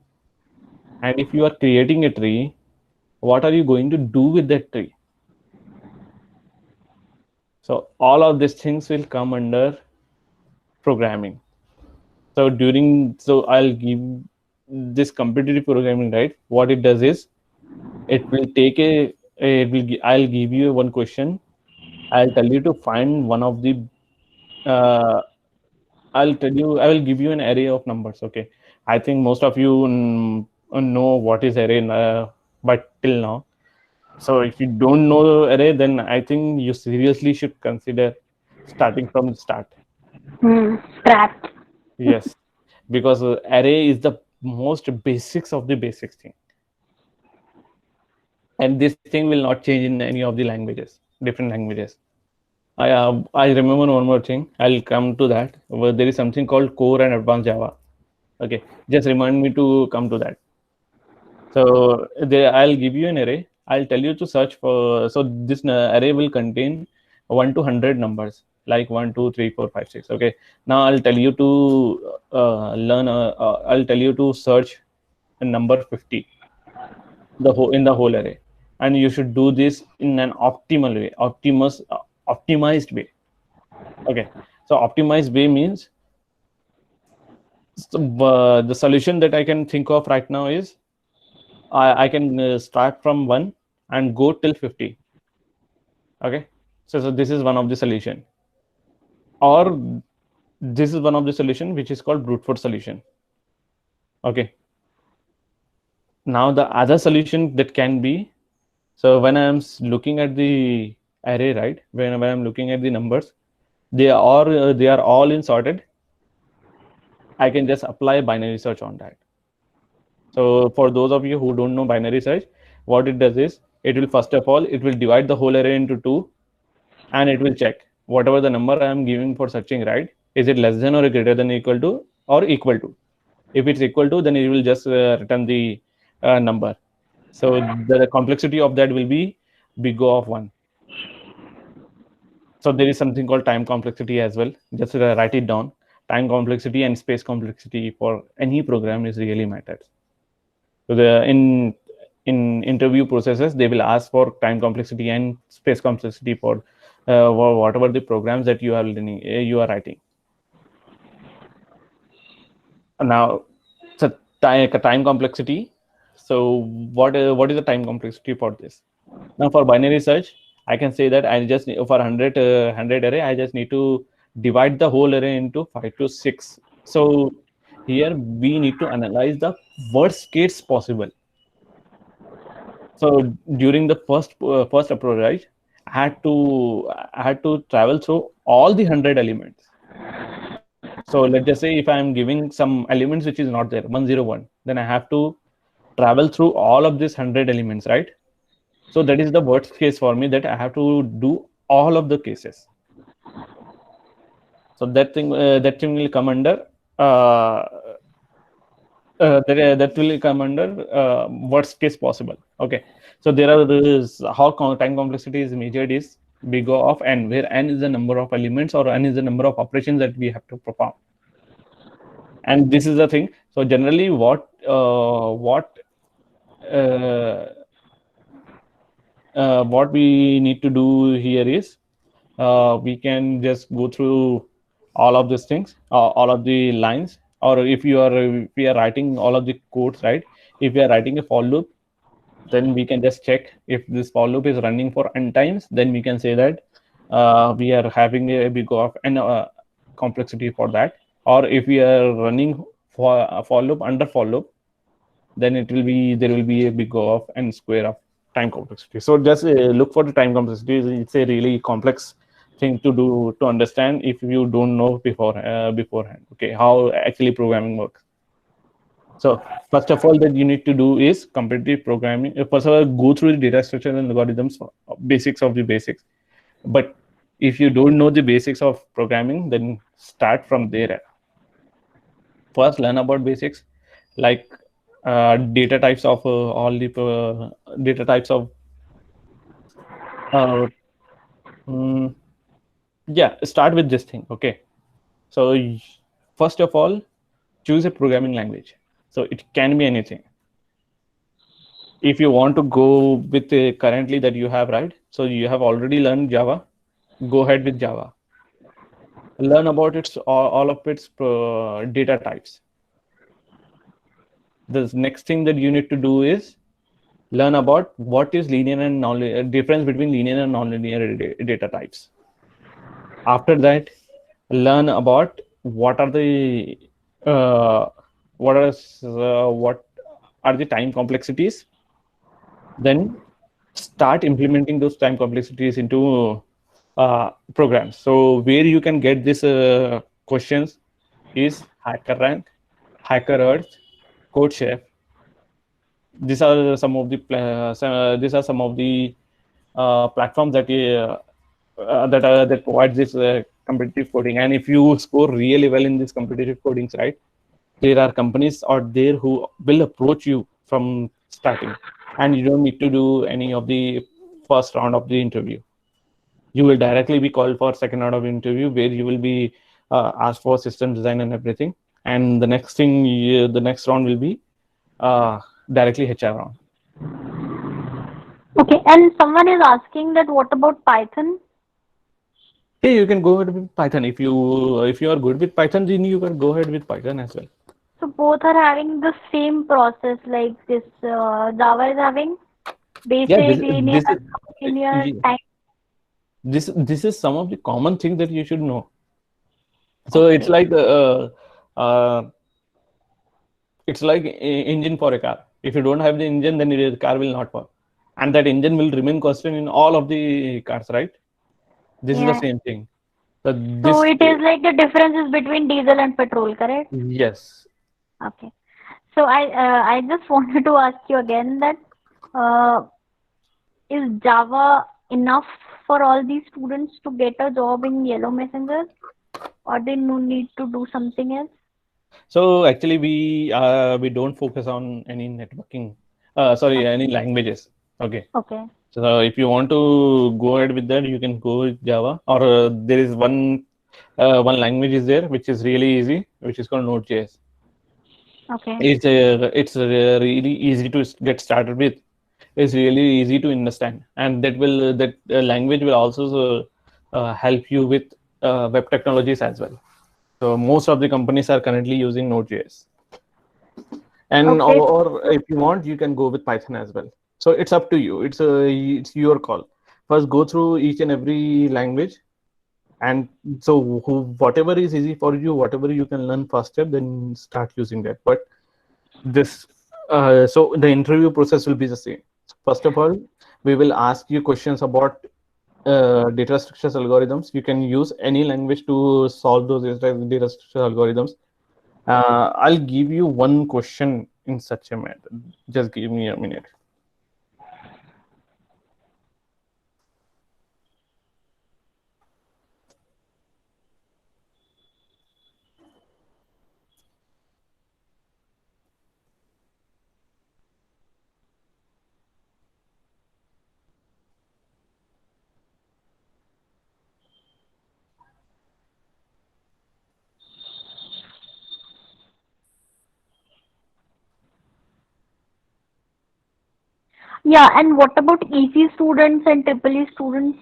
And if you are creating a tree, what are you going to do with that tree? So all of these things will come under programming. So I'll give this competitive programming, right? What it does is it will take I'll give you one question. I'll tell you to find one of the uh, I will give you an array of numbers. Okay. I think most of you know what is array, but till now. So if you don't know array, then I think you seriously should consider starting from the start. Scrapped. Yes, because array is the most basics of the basics thing. And this thing will not change in any of the languages, different languages. I remember one more thing. I'll come to that. Well, there is something called core and advanced Java. Okay, just remind me to come to that. So there, I'll give you an array. I'll tell you to search for. So this array will contain 1 to 100 numbers, like 1, 2, 3, 4, 5, 6. Okay. Now I'll tell you to learn. I'll tell you to search a number 50, the whole in the whole array, and you should do this in an optimal way, optimized way. Okay. So optimized way means, so, the solution that I can think of right now is I can start from 1 and go till 50. Okay. So this is one of the solution, or this is one of the solution which is called brute force solution. Okay. Now the other solution that can be, so when I'm looking at the array, right, when I'm looking at the numbers, they are all in sorted. I can just apply binary search on that. So for those of you who don't know binary search, what it does is, it will first of all, it will divide the whole array into two, and it will check whatever the number I am giving for searching, right, is it less than or greater than equal to or equal to. If it's equal to, then it will just return the number. So the complexity of that will be big O of 1. So there is something called time complexity as well. Just write it down. Time complexity and space complexity for any program is really matters. So in interview processes, they will ask for time complexity and space complexity for whatever the programs that you are learning, you are writing. Now, so time complexity. So what is the time complexity for this? Now for binary search, I can say that I just for 100 array, I just need to divide the whole array into 5 to 6. So here we need to analyze the worst case possible. So during the first approach, right, I had to travel through all the 100 elements. So let's just say if I'm giving some elements which is not there, 101, then I have to travel through all of these 100 elements, right? So that is the worst case for me, that I have to do all of the cases. So that thing will come under that will come under worst case possible. Okay. So there are this, how time complexity is measured is big O of n, where n is the number of elements or n is the number of operations that we have to perform. And this is the thing. So generally, what we need to do here is, we can just go through all of these things, all of the lines, or if we are writing all of the codes, right? If we are writing a for loop, then we can just check if this for loop is running for n times, then we can say that we are having a big O of n complexity for that. Or if we are running for loop under for loop, then there will be a big O of n square of time complexity. So just look for the time complexity. It's a really complex thing to do, to understand if you don't know beforehand. Okay, how actually programming works. So first of all, that you need to do is competitive programming. First of all, go through the data structure and algorithms, basics of the basics. But if you don't know the basics of programming, then start from there. First, learn about basics, like data types of all the data types of yeah, start with this thing. Okay, so first of all, choose a programming language. So it can be anything. If you want to go with the currently that you have, right, so you have already learned Java, go ahead with Java. Learn about its all of its data types. The next thing that you need to do is learn about what is linear and non-linear, difference between linear and non-linear data types. After that, learn about what are the what are the time complexities. Then start implementing those time complexities into programs. So where you can get these questions is HackerRank, HackerEarth, CodeChef. These are some of the platforms that that provides this competitive coding. And if you score really well in this competitive codings, right, there are companies out there who will approach you from starting, and you don't need to do any of the first round of the interview. You will directly be called for second round of interview, where you will be asked for system design and everything. And the next thing, the next round will be directly HR round. Okay, and someone is asking that what about Python? Hey, you can go ahead with Python. If you are good with Python, then you can go ahead with Python as well. So both are having the same process like this Java is having Yeah, basic, linear, this is linear, yeah, time. this is some of the common things that you should know. So Okay, uh, it's like engine for a car. If you don't have the engine, then the car will not work, and that engine will remain constant in all of the cars, right? This is the yeah. same thing. So So this, it is like the difference is between diesel and petrol, correct? yes. Okay. So I just wanted to ask you again that uh, is Java enough for all these students to get a job in Yellow Messenger, or they no need to do something else? So actually, we don't focus on any networking. Sorry, Okay. any languages. Okay. Okay. So if you want to go ahead with that, you can go with Java. Or there is one language is there which is really easy, which is called Node.js. Okay. It's really easy to get started with. It's really easy to understand, and that language will also help you with web technologies as well. So most of the companies are currently using Node.js, and Okay. or if you want, you can go with Python as well. So it's up to you. It's your call. First, go through each and every language, and so whatever is easy for you, whatever you can learn faster, then start using that. But this so the interview process will be the same. First of all, we will ask you questions about data structures algorithms. You can use any language to solve those data structure algorithms. I'll give you one question in such a manner. Just give me a minute. Yeah, and what about EC students and Triple E students?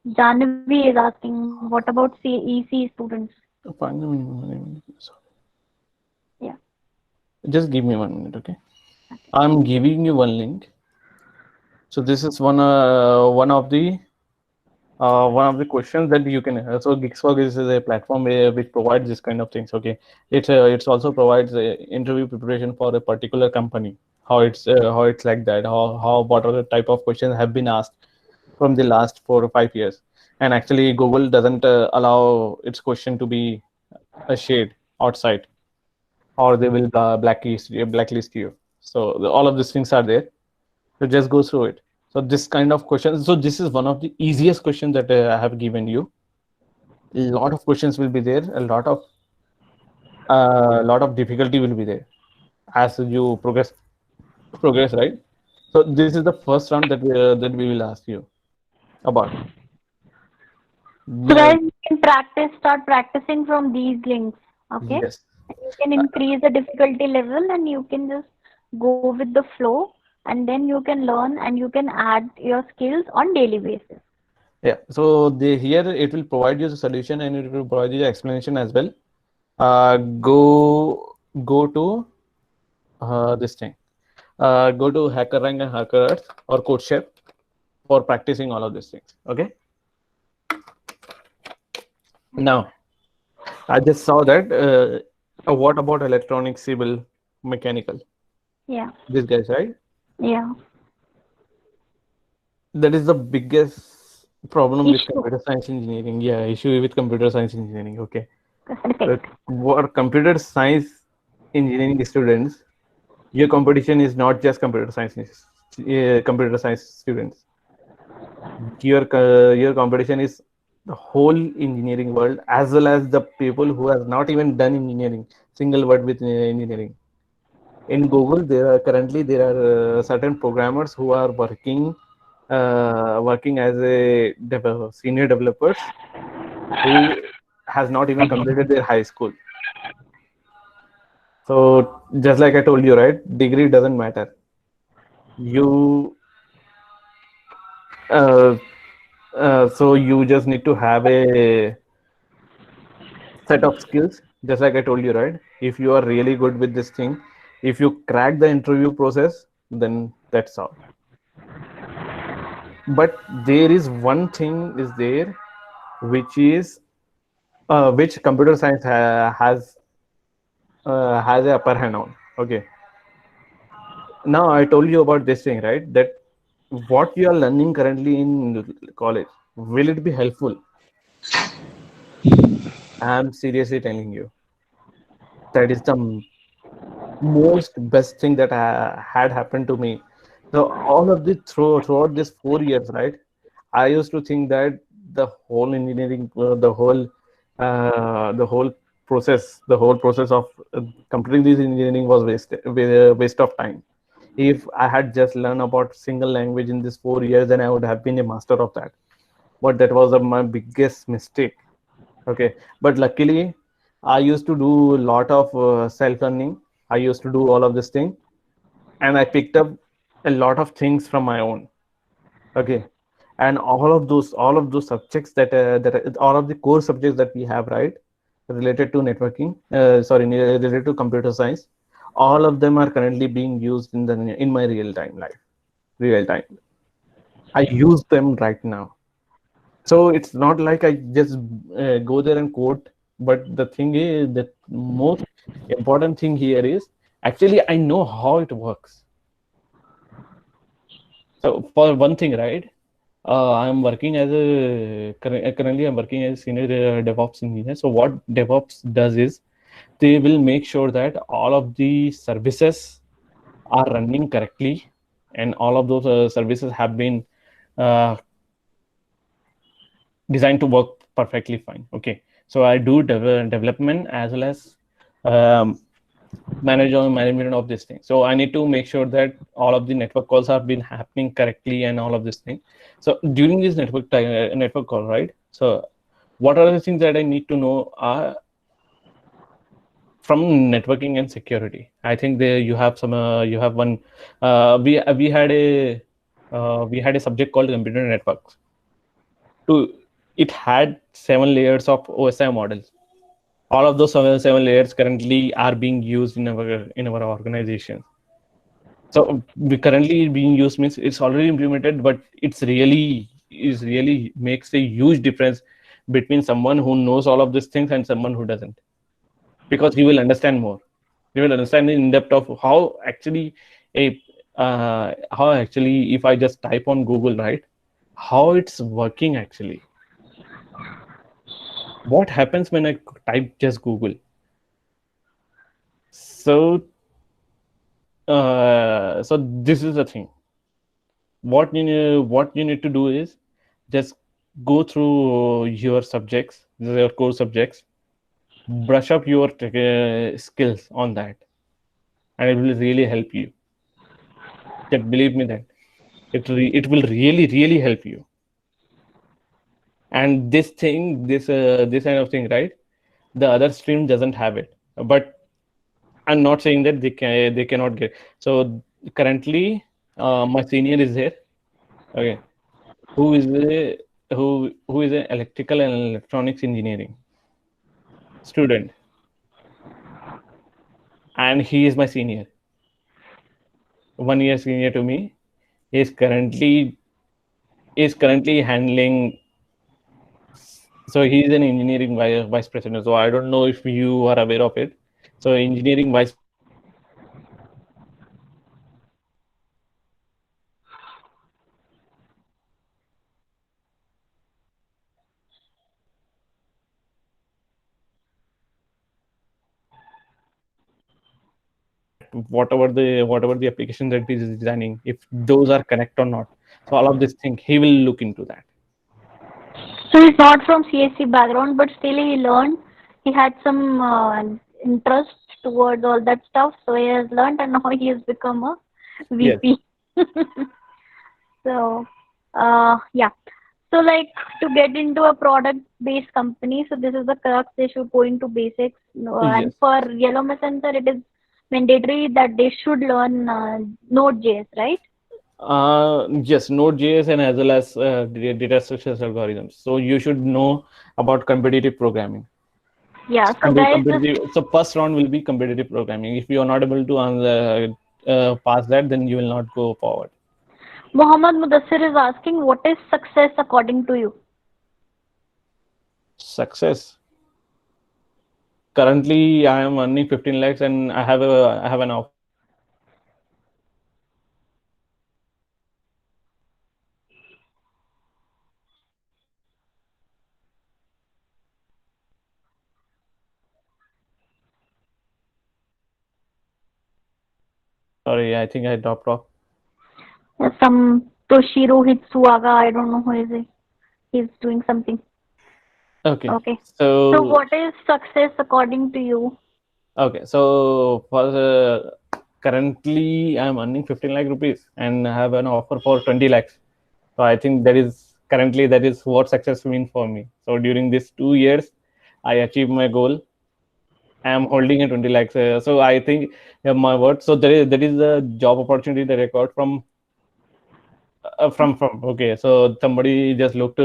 Janvi is asking, what about EC students? Sorry. Yeah. Just give me 1 minute, okay? I'm giving you one link. So this is one of the questions that you can. So Gigswag is a platform which provides this kind of things. Okay, it's also provides interview preparation for a particular company. How it's like that. How what are the type of questions have been asked from the last 4 or 5 years. And actually, Google doesn't allow its question to be shared outside, or they will blacklist you. So all of these things are there. So just go through it. So this kind of questions. So this is one of the easiest questions that I have given you. A lot of questions will be there. A lot of difficulty will be there as you progress, right? So this is the first round that we will ask you about. So Yeah, guys, you can start practicing from these links. Okay. yes. You can increase the difficulty level and you can just go with the flow and then you can learn and you can add your skills on daily basis. Yeah. So here it will provide you the solution and it will provide you the explanation as well. Go to this thing. Go to HackerRank and HackerEarth or CodeShare for practicing all of these things. Okay. Now, I just saw that. What about electronic, civil, mechanical? Yeah. These guys, right? Yeah. That is the biggest problem with Issue. computer science engineering. Yeah, issue with computer science engineering. Okay. So Correct. for computer science engineering students, your competition is not just computer science students. Your competition is the whole engineering world, as well as the people who has not even done engineering, single word with engineering. In Google, there are certain programmers who are working as a senior developers who has not even completed their high school. So just like I told you, right, degree doesn't matter. You uh, so you just need to have a set of skills, just like I told you, right? If you are really good with this thing, if you crack the interview process, then that's all. But there is one thing is there, which is which computer science has a upper hand on. Okay, now I told you about this thing, right? That what you are learning currently in college, will it be helpful? I'm seriously telling you, that is the most best thing that had happened to me. So all of this throughout this 4 years, right? I used to think that the whole engineering, the whole process of completing this engineering was waste of time. If I had just learned about single language in these 4 years, then I would have been a master of that. But that was my biggest mistake. Okay, but luckily, I used to do a lot of self learning. I used to do all of this thing, and I picked up a lot of things from my own. Okay, and all of those subjects all of the core subjects that we have, right, related to networking, related to computer science, all of them are currently being used in my real time. I use them right now. So it's not like I just go there and quote, but the thing is, the most important thing here is actually I know how it works. So for one thing, right? I'm working as currently I'm working as senior DevOps engineer. So what DevOps does is they will make sure that all of the services are running correctly, and all of those services have been uh, designed to work perfectly fine. Okay, so I do development as well as um, management of this thing. So I need to make sure that all of the network calls have been happening correctly and all of this thing. So during this network call, right? So what are the things that I need to know are from networking and security? I think there you have one. We had a subject called computer networks. To it had 7 layers of OSI models. All of those seven layers currently are being used in our organization. So we currently being used means it's already implemented, but it's really makes a huge difference between someone who knows all of these things and someone who doesn't, because he will understand more. He will understand in depth of a how actually if I just type on Google, right, how it's working actually. What happens when I type just Google? So so this is the thing. What you need to do is just go through your core subjects, brush up your skills on that, and it will really help you. Just believe me that it will really help you. And this kind of thing, right, the other stream doesn't have it. But I'm not saying that they cannot get. So currently my senior is here. Okay, who is a who is an electrical and electronics engineering student, and he is my senior, 1 year senior to me. He is currently handling. So he is an engineering vice president. So I don't know if you are aware of it. So engineering vice president is whatever the application that he is designing, if those are correct or not. So all of this thing, he will look into that. So he's not from CSC background, but still he learned. He had some interest towards all that stuff, so he has learned, and now he has become a Yes. VP. So, yeah. So, like, to get into a product-based company, so this is the crux. They should go into basics. And Yes. for Yellow Messenger, it is mandatory that they should learn Node.js, right? Yes, Node.js and as well as data structures algorithms. So you should know about competitive programming. Yeah. So, guys, just So first round will be competitive programming. If you are not able to pass that, then you will not go forward. Mohammed Mudassir is asking, what is success according to you? Success. Currently, I am earning 15 lakhs and I have an offer for 20 lakhs. So I think that is success for me. Sorry, I think I dropped off. Some Toshiro Hitsuaga, I don't know who is he. He's doing something. Okay, Okay. So, so what is success according to you? okay, so for currently I'm earning 15 lakh rupees and I have an offer for 20 lakhs. So I think that is what success means for me. So during these 2 years, I achieved my goal. I am holding a 20 lakhs. So I think my word. So there is a job opportunity that I got from okay. So somebody just looked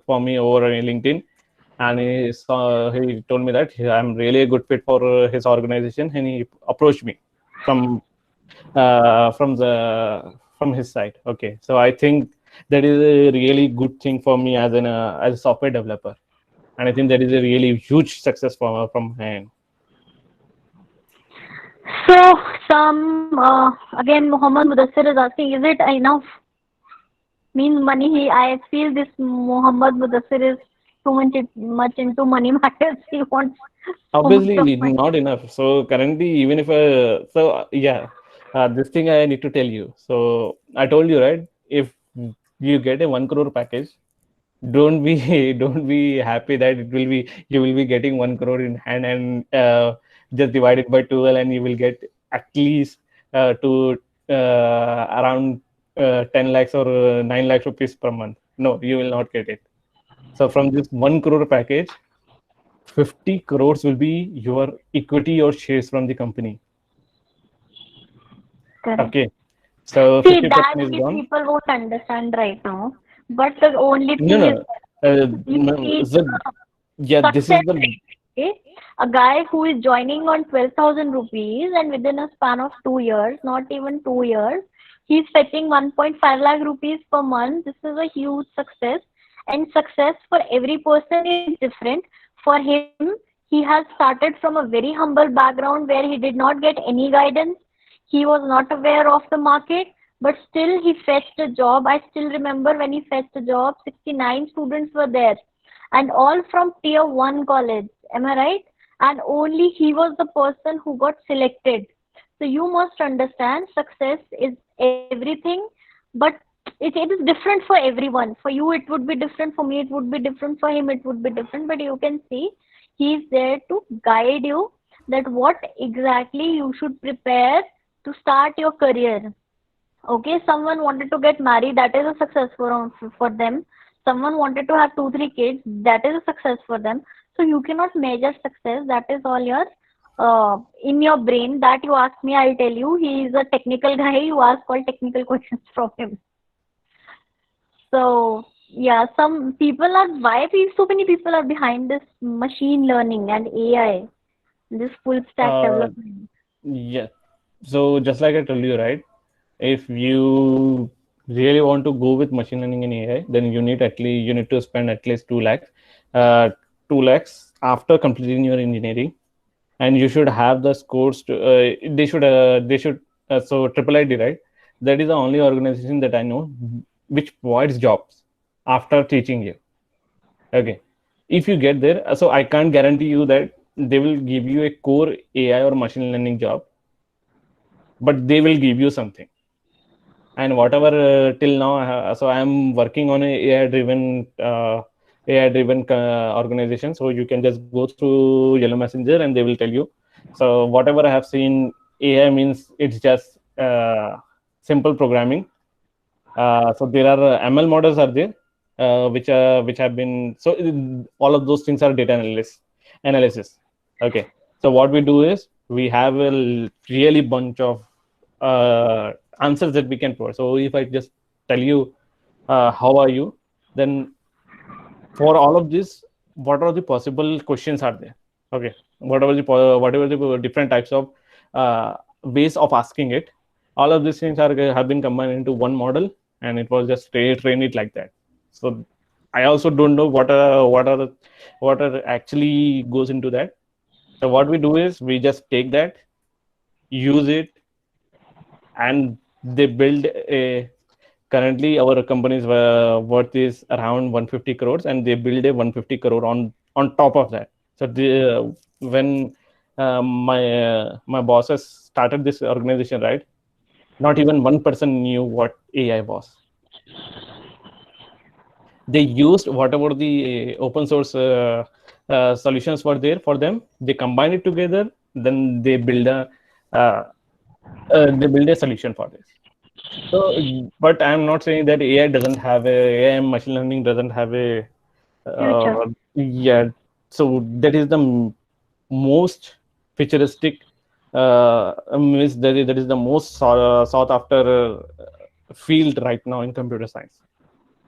for me over on LinkedIn, and he told me that I'm really a good fit for his organization, and he approached me from from his side. Okay, so I think that is a really good thing for me as a software developer, and I think that is a really huge success from my end. So, again, Muhammad Mudassir is asking, is it enough? Means money. I feel this Muhammad Mudassir is much into money matters. He wants so much of Obviously money. not enough. So currently, even if yeah, this thing I need to tell you. So I told you, right, if you get a 1 crore package, don't be don't be happy that it will be you will be getting 1 crore in hand and just divide it by 12 and you will get at least to around 10 lakhs or 9 lakhs rupees per month. No, you will not get it. So from this 1 crore package, 50 crores will be your equity or shares from the company. Correct. Okay. So See, 50% that is gone. people won't understand right now. But the only No, thing is, no. you No. need So, yeah, this is success the rate. Okay? A guy who is joining on 12,000 rupees and within a span of 2 years, not even 2 years, he's fetching 1.5 lakh rupees per month. This is a huge success. And success for every person is different. For him, he has started from a very humble background where he did not get any guidance. He was not aware of the market, but still he fetched a job. I still remember when he fetched a job, 69 students were there and all from tier 1 college. Am I right? And only he was the person who got selected. So you must understand success is everything, but it is different for everyone. For you, it would be different. For me, it would be different. For him, it would be different. But you can see he is there to guide you that what exactly you should prepare to start your career. Okay, someone wanted to get married, that is a success for them. Someone wanted to have 2 3 kids, that is a success for them. So you cannot measure success. That is all your in your brain. That you ask me, I'll tell you. He is a technical guy. You ask all technical questions from him. So yeah, some people are so many people are behind this machine learning and AI, this full stack uh, development. yeah. So just like I told you, right? If you really want to go with machine learning and AI, then you need to spend at least 2 lakhs, 2 lakhs after completing your engineering, and you should have the scores to. They should so Triple ID, right? That is the only organization that I know which provides jobs after teaching you. Okay, if you get there, so I can't guarantee you that they will give you a core AI or machine learning job, but they will give you something. and whatever till now so I am working on a AI driven organization. So you can just go through Yellow Messenger and they will tell you. So whatever I have seen, AI means it's just simple programming. So there are ML models are there, which have been, so all of those things are data analysis. Okay, so what we do is we have a really bunch of answers that we can provide. So if I just tell you how are you, then for all of this, what are the possible questions are there? Okay, whatever the different types of ways of asking it, all of these things are have been combined into one model, and it was just train it like that. So I also don't know what are actually goes into that. So what we do is we just take that, use it, and they build a, currently our company's worth is around 150 crores, and they build a 150 crore on top of that. So when my bosses started this organization, right, not even one person knew what AI was. They used whatever the open source solutions were there for them, they combine it together, then uh, they build a solution for this. So, but I'm not saying that AI doesn't have AI and machine learning doesn't have a Future. yeah. So that is the most futuristic means that is the most sought after field right now in computer science,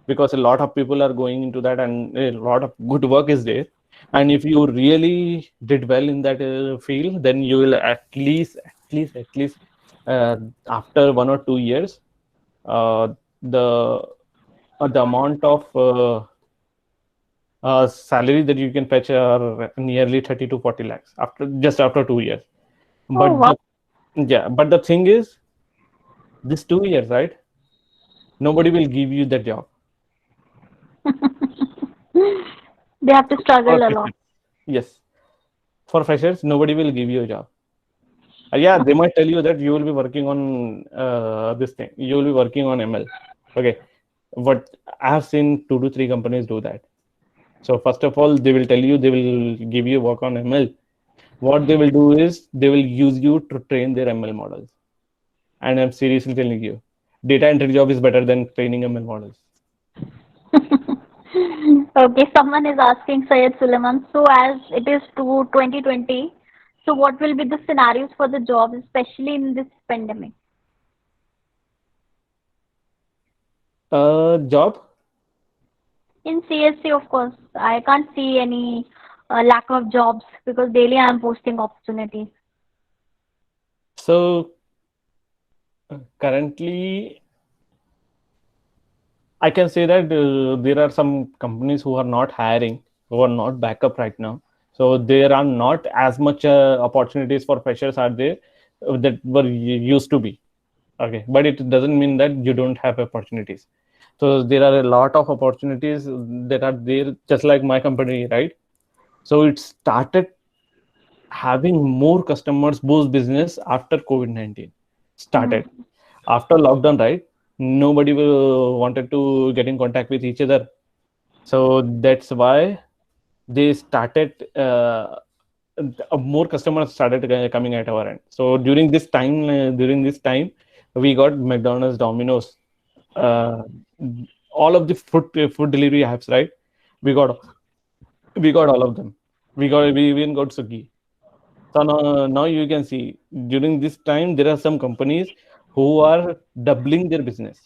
because a lot of people are going into that and a lot of good work is there. And if you really did well in that field, then you will at least uh, after 1 or 2 years, uh, the the amount of salary that you can fetch are nearly 30 to 40 lakhs after just after 2 years. Oh, But wow. but the thing is, this 2 years, right? Nobody will give you that job. They have to For struggle a lot. freshers. Yes, for freshers, nobody will give you a job. Yeah, they might tell you that you will be working on this thing. You will be working on ML. Okay, but I have seen 2 to 3 companies do that. So first of all, they will tell you they will give you work on ML. What they will do is they will use you to train their ML models. And I'm seriously telling you, data entry job is better than training ML models. Okay, someone is asking Syed Suleiman. So, as it is to 2020, so what will be the scenarios for the jobs, especially in this pandemic? Job. In CSC, of course, I can't see any lack of jobs because daily I am posting opportunities. So currently, I can say that there are some companies who are not hiring, who are not backup right now. So there are not as much opportunities for freshers are there that were used to be. Okay, but it doesn't mean that you don't have opportunities. So there are a lot of opportunities that are there, just like my company, right? So it started having more customers, boost business after COVID-19 started. Mhm. After lockdown, right? Nobody wanted to get in contact with each other. So that's why they started, more customers started coming at our end. So during this time, we got McDonald's, Domino's, uh, all of the food delivery apps, right? We got we got all of them. We even got Swiggy. So now you can see during this time there are some companies who are doubling their business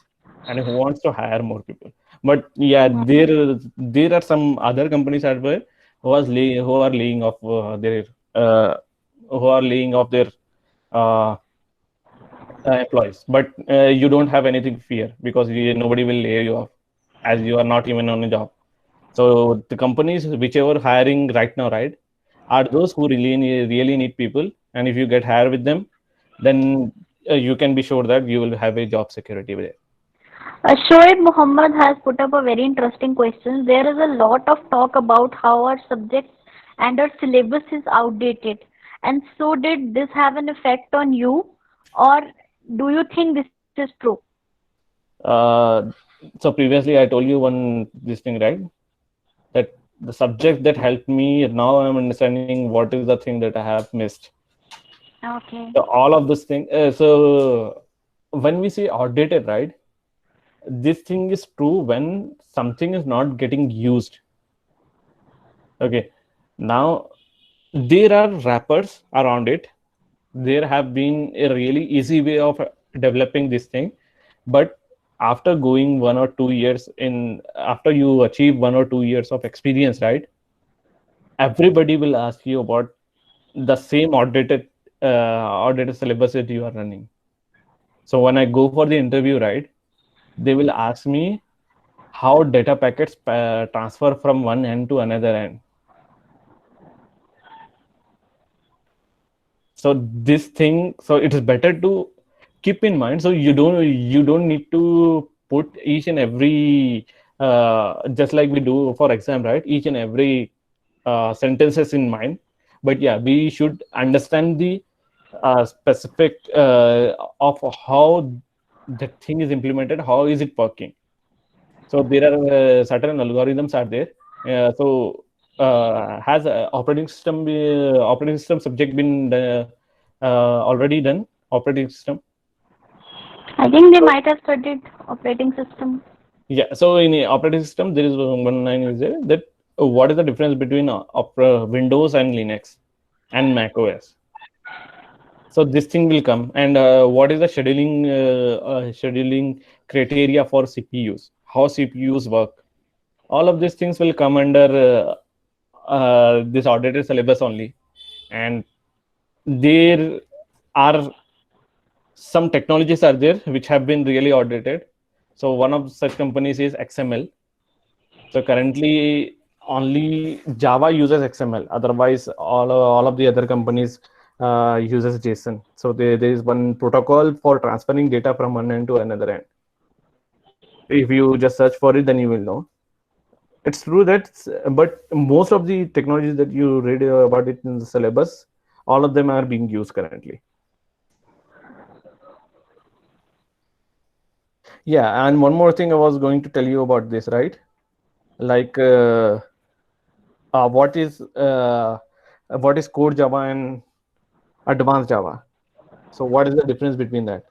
and who wants to hire more people. But yeah, there are some other companies as well who are laying off uh, their uh, employees. But you don't have anything to fear because nobody will lay you off as you are not even on a job. So the companies whichever hiring right now, right, are those who really need people. And if you get hired with them, then you can be sure that you will have a job security with it. Shoaib Muhammad has put up a very interesting question. There is a lot of talk about how our subjects and our syllabus is outdated. And so, did this have an effect on you, or do you think this is true? Uh, so previously I told you one this thing, right? That the subject that helped me, now I'm understanding what is the thing that I have missed. Okay. So all of this thing. So when we say outdated, right? This thing is true when something is not getting used. Okay. Now there are wrappers around it. There have been a really easy way of developing this thing, but after going 1 or 2 years in, after you achieve 1 or 2 years of experience, right? Everybody will ask you about the same outdated syllabus that you are running. So when I go for the interview, right, they will ask me how data packets transfer from one end to another end. So this thing, so it is better to keep in mind. So you don't need to put each and every just like we do for exam, right? Each and every sentences in mind. But yeah, we should understand the specific of how the thing is implemented, how is it working. So there are certain algorithms are there. Has operating system subject been already done? Operating system. I think they might have studied operating system. Yeah. So in the operating system, there is one line is there that what is the difference between Windows and Linux and Mac OS? So this thing will come, and what is the scheduling criteria for CPUs? How CPUs work? All of these things will come under this audited syllabus only. And there are some technologies are there which have been really audited. So one of such companies is XML. So currently only Java uses XML. Otherwise, all of the other companies uses JSON. So there is one protocol for transferring data from one end to another end. If you just search for it, then you will know. It's true that, but most of the technologies that you read about it in the syllabus, all of them are being used currently. Yeah, and one more thing I was going to tell you about this, right? Like, what is core Java and advanced Java? So, what is the difference between that?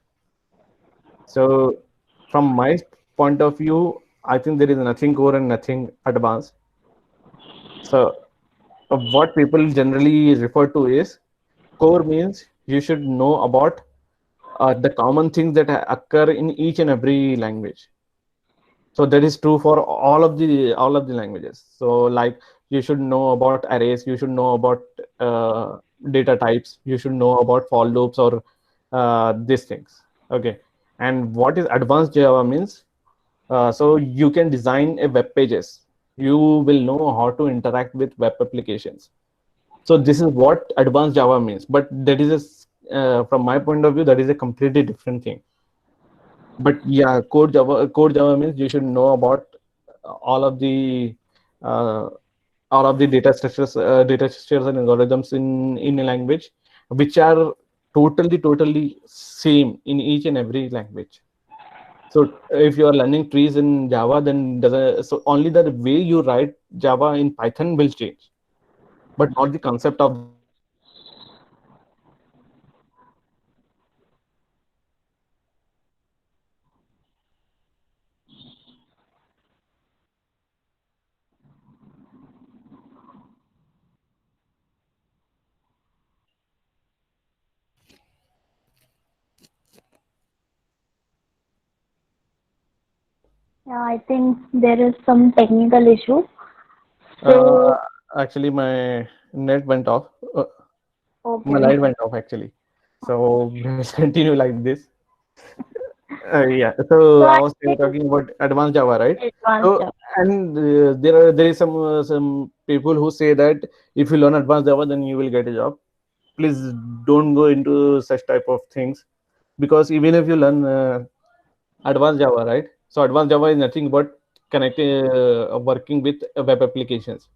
So, from my point of view, I think there is nothing core and nothing advanced. So, what people generally refer to is core means you should know about the common things that occur in each and every language. So that is true for all of the languages. So like you should know about arrays, you should know about uh, data types, you should know about for loops or these things. Okay. And what is advanced Java means, so you can design a web pages, you will know how to interact with web applications. So this is what advanced Java means, but that is from my point of view, that is a completely different thing. But yeah, core Java means you should know about all of the uh, data structures and algorithms in a language, which are totally same in each and every language. So if you are learning trees in Java, then doesn't, so only the way you write Java in Python will change, but not the concept of the tree. Yeah, I think there is some technical issue. Uh, So, Actually, my net went off. My okay. light went off actually. So we'll continue like this. Yeah. So So I I was think talking about advanced Java, right? advanced So Java. and there is some people who say that if you learn advanced Java, then you will get a job. Please don't go into such type of things, because even if you learn advanced Java, right? So advanced Java is nothing but connecting, working with web applications.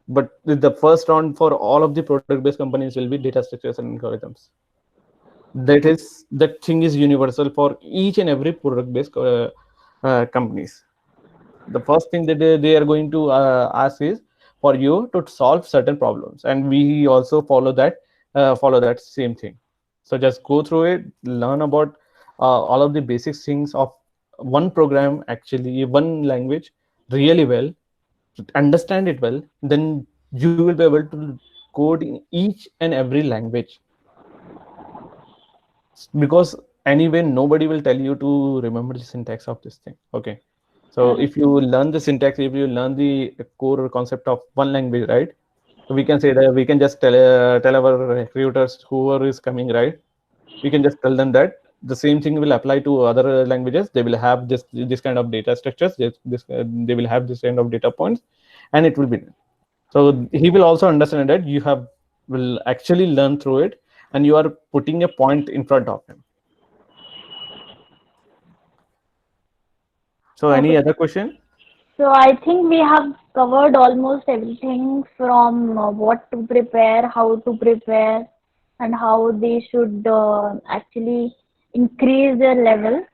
But the first round for all of the product-based companies will be data structures and algorithms. That thing is universal for each and every product based companies. The first thing that they are going to ask is for you to solve certain problems, and we also follow that same thing. So just go through it, learn about all of the basic things of one program, actually one language, really well, understand it well, then you will be able to code in each and every language. Because anyway nobody will tell you to remember the syntax of this thing. Okay, so Correct. if you learn the syntax, if you learn the core concept of one language, right, we can say that we can just tell our recruiters whoever is coming, right, we can just tell them that the same thing will apply to other languages. They will have this kind of data structures, they will have this kind of data points, and it will be done. So he will also understand that you have will actually learn through it, and you are putting a point in front of him. So any Okay. other question? So I think we have covered almost everything from what to prepare, how to prepare, and how they should actually increase their level.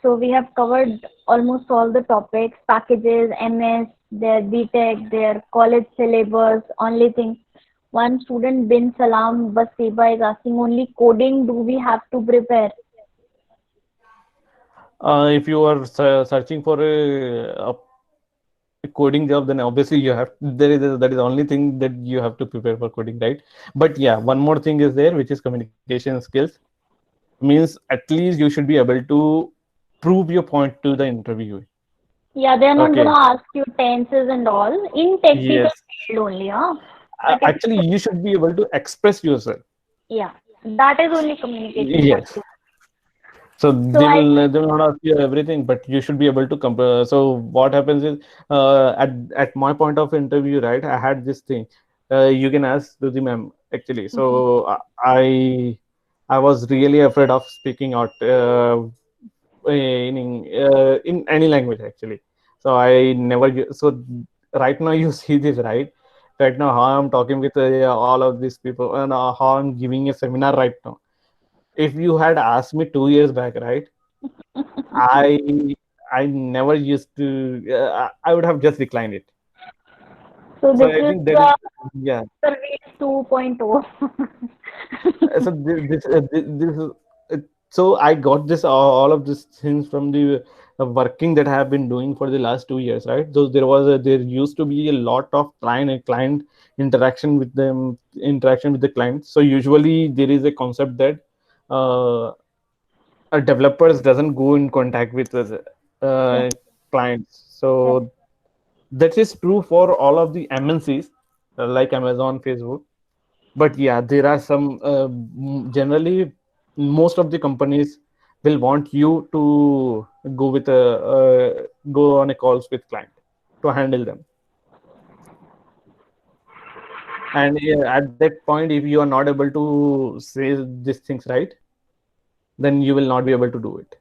So we have covered almost all the topics, packages, MS, their BTech, their college syllabus. Only thing, one student bin Salam Basiba is asking only coding do we have to prepare? If you are searching for a coding job, then obviously you have that is the only thing that you have to prepare for coding, right? But yeah, one more thing is there, which is communication skills. Means at least you should be able to prove your point to the interviewer. Yeah, they're not Okay. gonna ask you tenses and all in technical Yes. field only, huh? But if Actually, you should be able to express yourself. yeah, that is only communication Yes. practice. So So I they will not ask you everything, but you should be able to compare. So what happens is, at my point of interview, right, I had this thing. You can ask to the ma'am, actually. mhm. So I was really afraid of speaking out in any language, actually. So I never so right now you see this, right now how I'm talking with all of these people, and how I'm giving a seminar right now. If you had asked me 2 years back, right, I I never used to. I would have just declined it. So So this I is think that is, the yeah. service 2.0. So this is so I got this all of these things from the working that I have been doing for the last 2 years, right? So there used to be a lot of client interaction with the client. So usually there is a concept that uh, a developers doesn't go in contact with the Yeah, clients. yeah. So that is true for all of the MNCs like Amazon, Facebook. But yeah, there are some generally most of the companies will want you to go on a calls with client to handle them. And at that point, if you are not able to say these things right, then you will not be able to do it.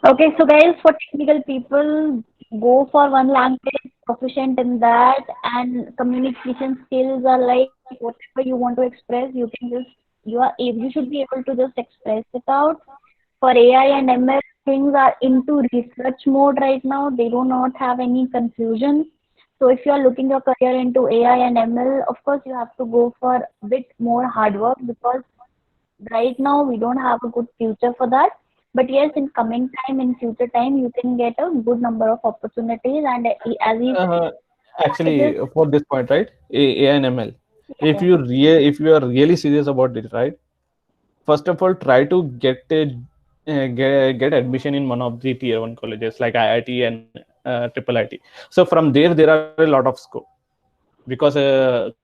Okay, so guys, for technical people, go for one language, proficient in that, and communication skills are like whatever you want to express, you can just you should be able to just express it out. For AI and ML, things are into research mode right now. They do not have any confusion. So if you are looking your career into AI and ML, of course you have to go for a bit more hard work because right now we don't have a good future for that. But yes, in coming time, in future time, you can get a good number of opportunities. And as he said, Uh, packages, Actually, for this point, right, AI and ML, yeah, yeah, if you are really serious about it, right, first of all try to get admission in one of the tier 1 colleges like IIT and triple IT. So from there are a lot of scope, because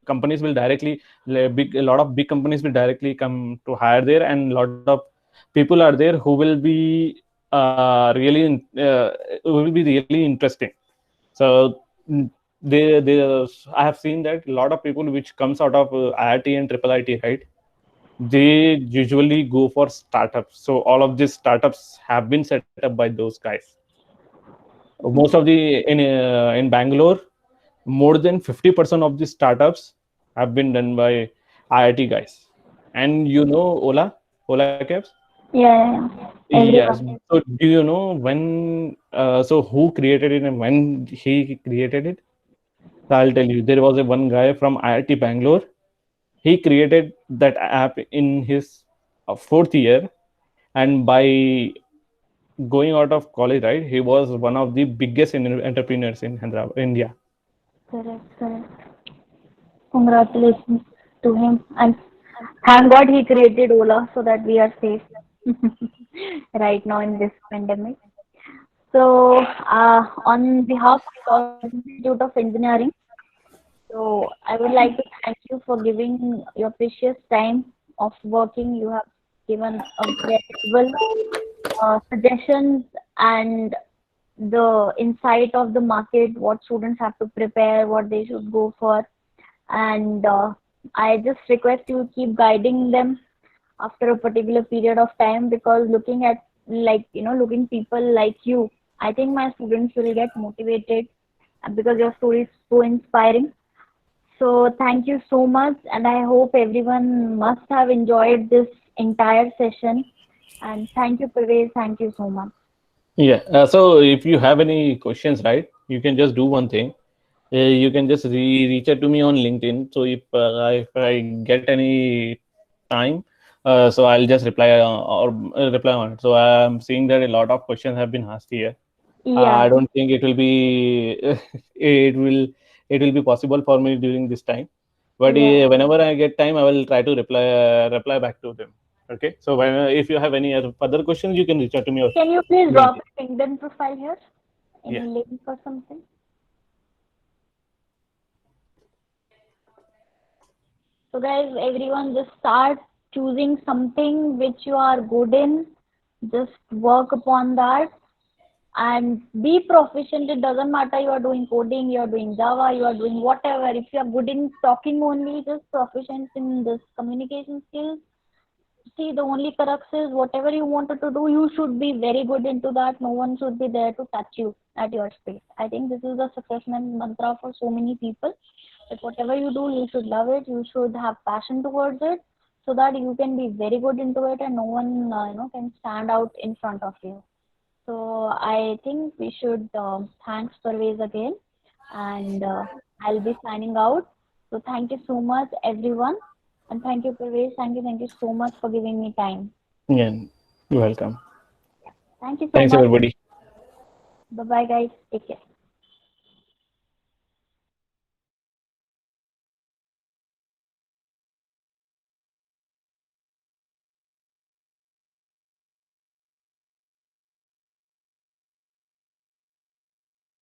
companies will directly a lot of big companies will directly come to hire there, and a lot of people are there who will be who will be really interesting. So they I have seen that a lot of people which comes out of IIT and triple IT, right, they usually go for startups. So all of these startups have been set up by those guys. Most of the in Bangalore, more than 50% of the startups have been done by IIT guys. And Ola cabs? Yeah. Yes. Everyone. So do you know when? So who created it and when he created it? So I'll tell you. There was a one guy from IIT Bangalore. He created that app in his fourth year, and by going out of college, right, he was one of the biggest entrepreneurs in Hyderabad, India. Correct, correct. Congratulations to him. And thank God he created Ola so that we are safe right now in this pandemic. So, on behalf of Torrance Institute of Engineering, so I would like to thank you for giving your precious time of working. You have given a valuable suggestions and the insight of the market, what students have to prepare, what they should go for, and I just request you keep guiding them after a particular period of time, because looking at, like, looking people like you, I think my students will get motivated because your story is so inspiring. So thank you so much, and I hope everyone must have enjoyed this entire session. And thank you, Parvez. Thank you so much. Yeah. So if you have any questions, right, you can just do one thing. You can just reach out to me on LinkedIn. So if I get any time, so I'll just reply or reply on it. So I'm seeing that a lot of questions have been asked here. I Yeah, don't think it will be it will be possible for me during this time. But yeah. whenever I get time, I will try to reply back to them. Okay. So if you have any other further questions, you can reach out to me on Can you please drop LinkedIn. a LinkedIn profile here? Yeah. Any link or something? So guys, everyone just start choosing something which you are good in. Just work upon that and be proficient. It doesn't matter you are doing coding, you are doing Java, you are doing whatever. If you are good in talking only, just proficient in this communication skills. See, the only crux is whatever you wanted to do, you should be very good into that. No one should be there to touch you at your space. I think this is the success mantra for so many people. That whatever you do, you should love it. You should have passion towards it, so that you can be very good into it, and no one can stand out in front of you. So I think we should thanks Parvez again, and I'll be signing out. So thank you so much, everyone, and thank you, Parvez. Thank you so much for giving me time. Yeah. You're welcome. Thank you so Thanks, much. everybody. Bye bye, guys. Take care.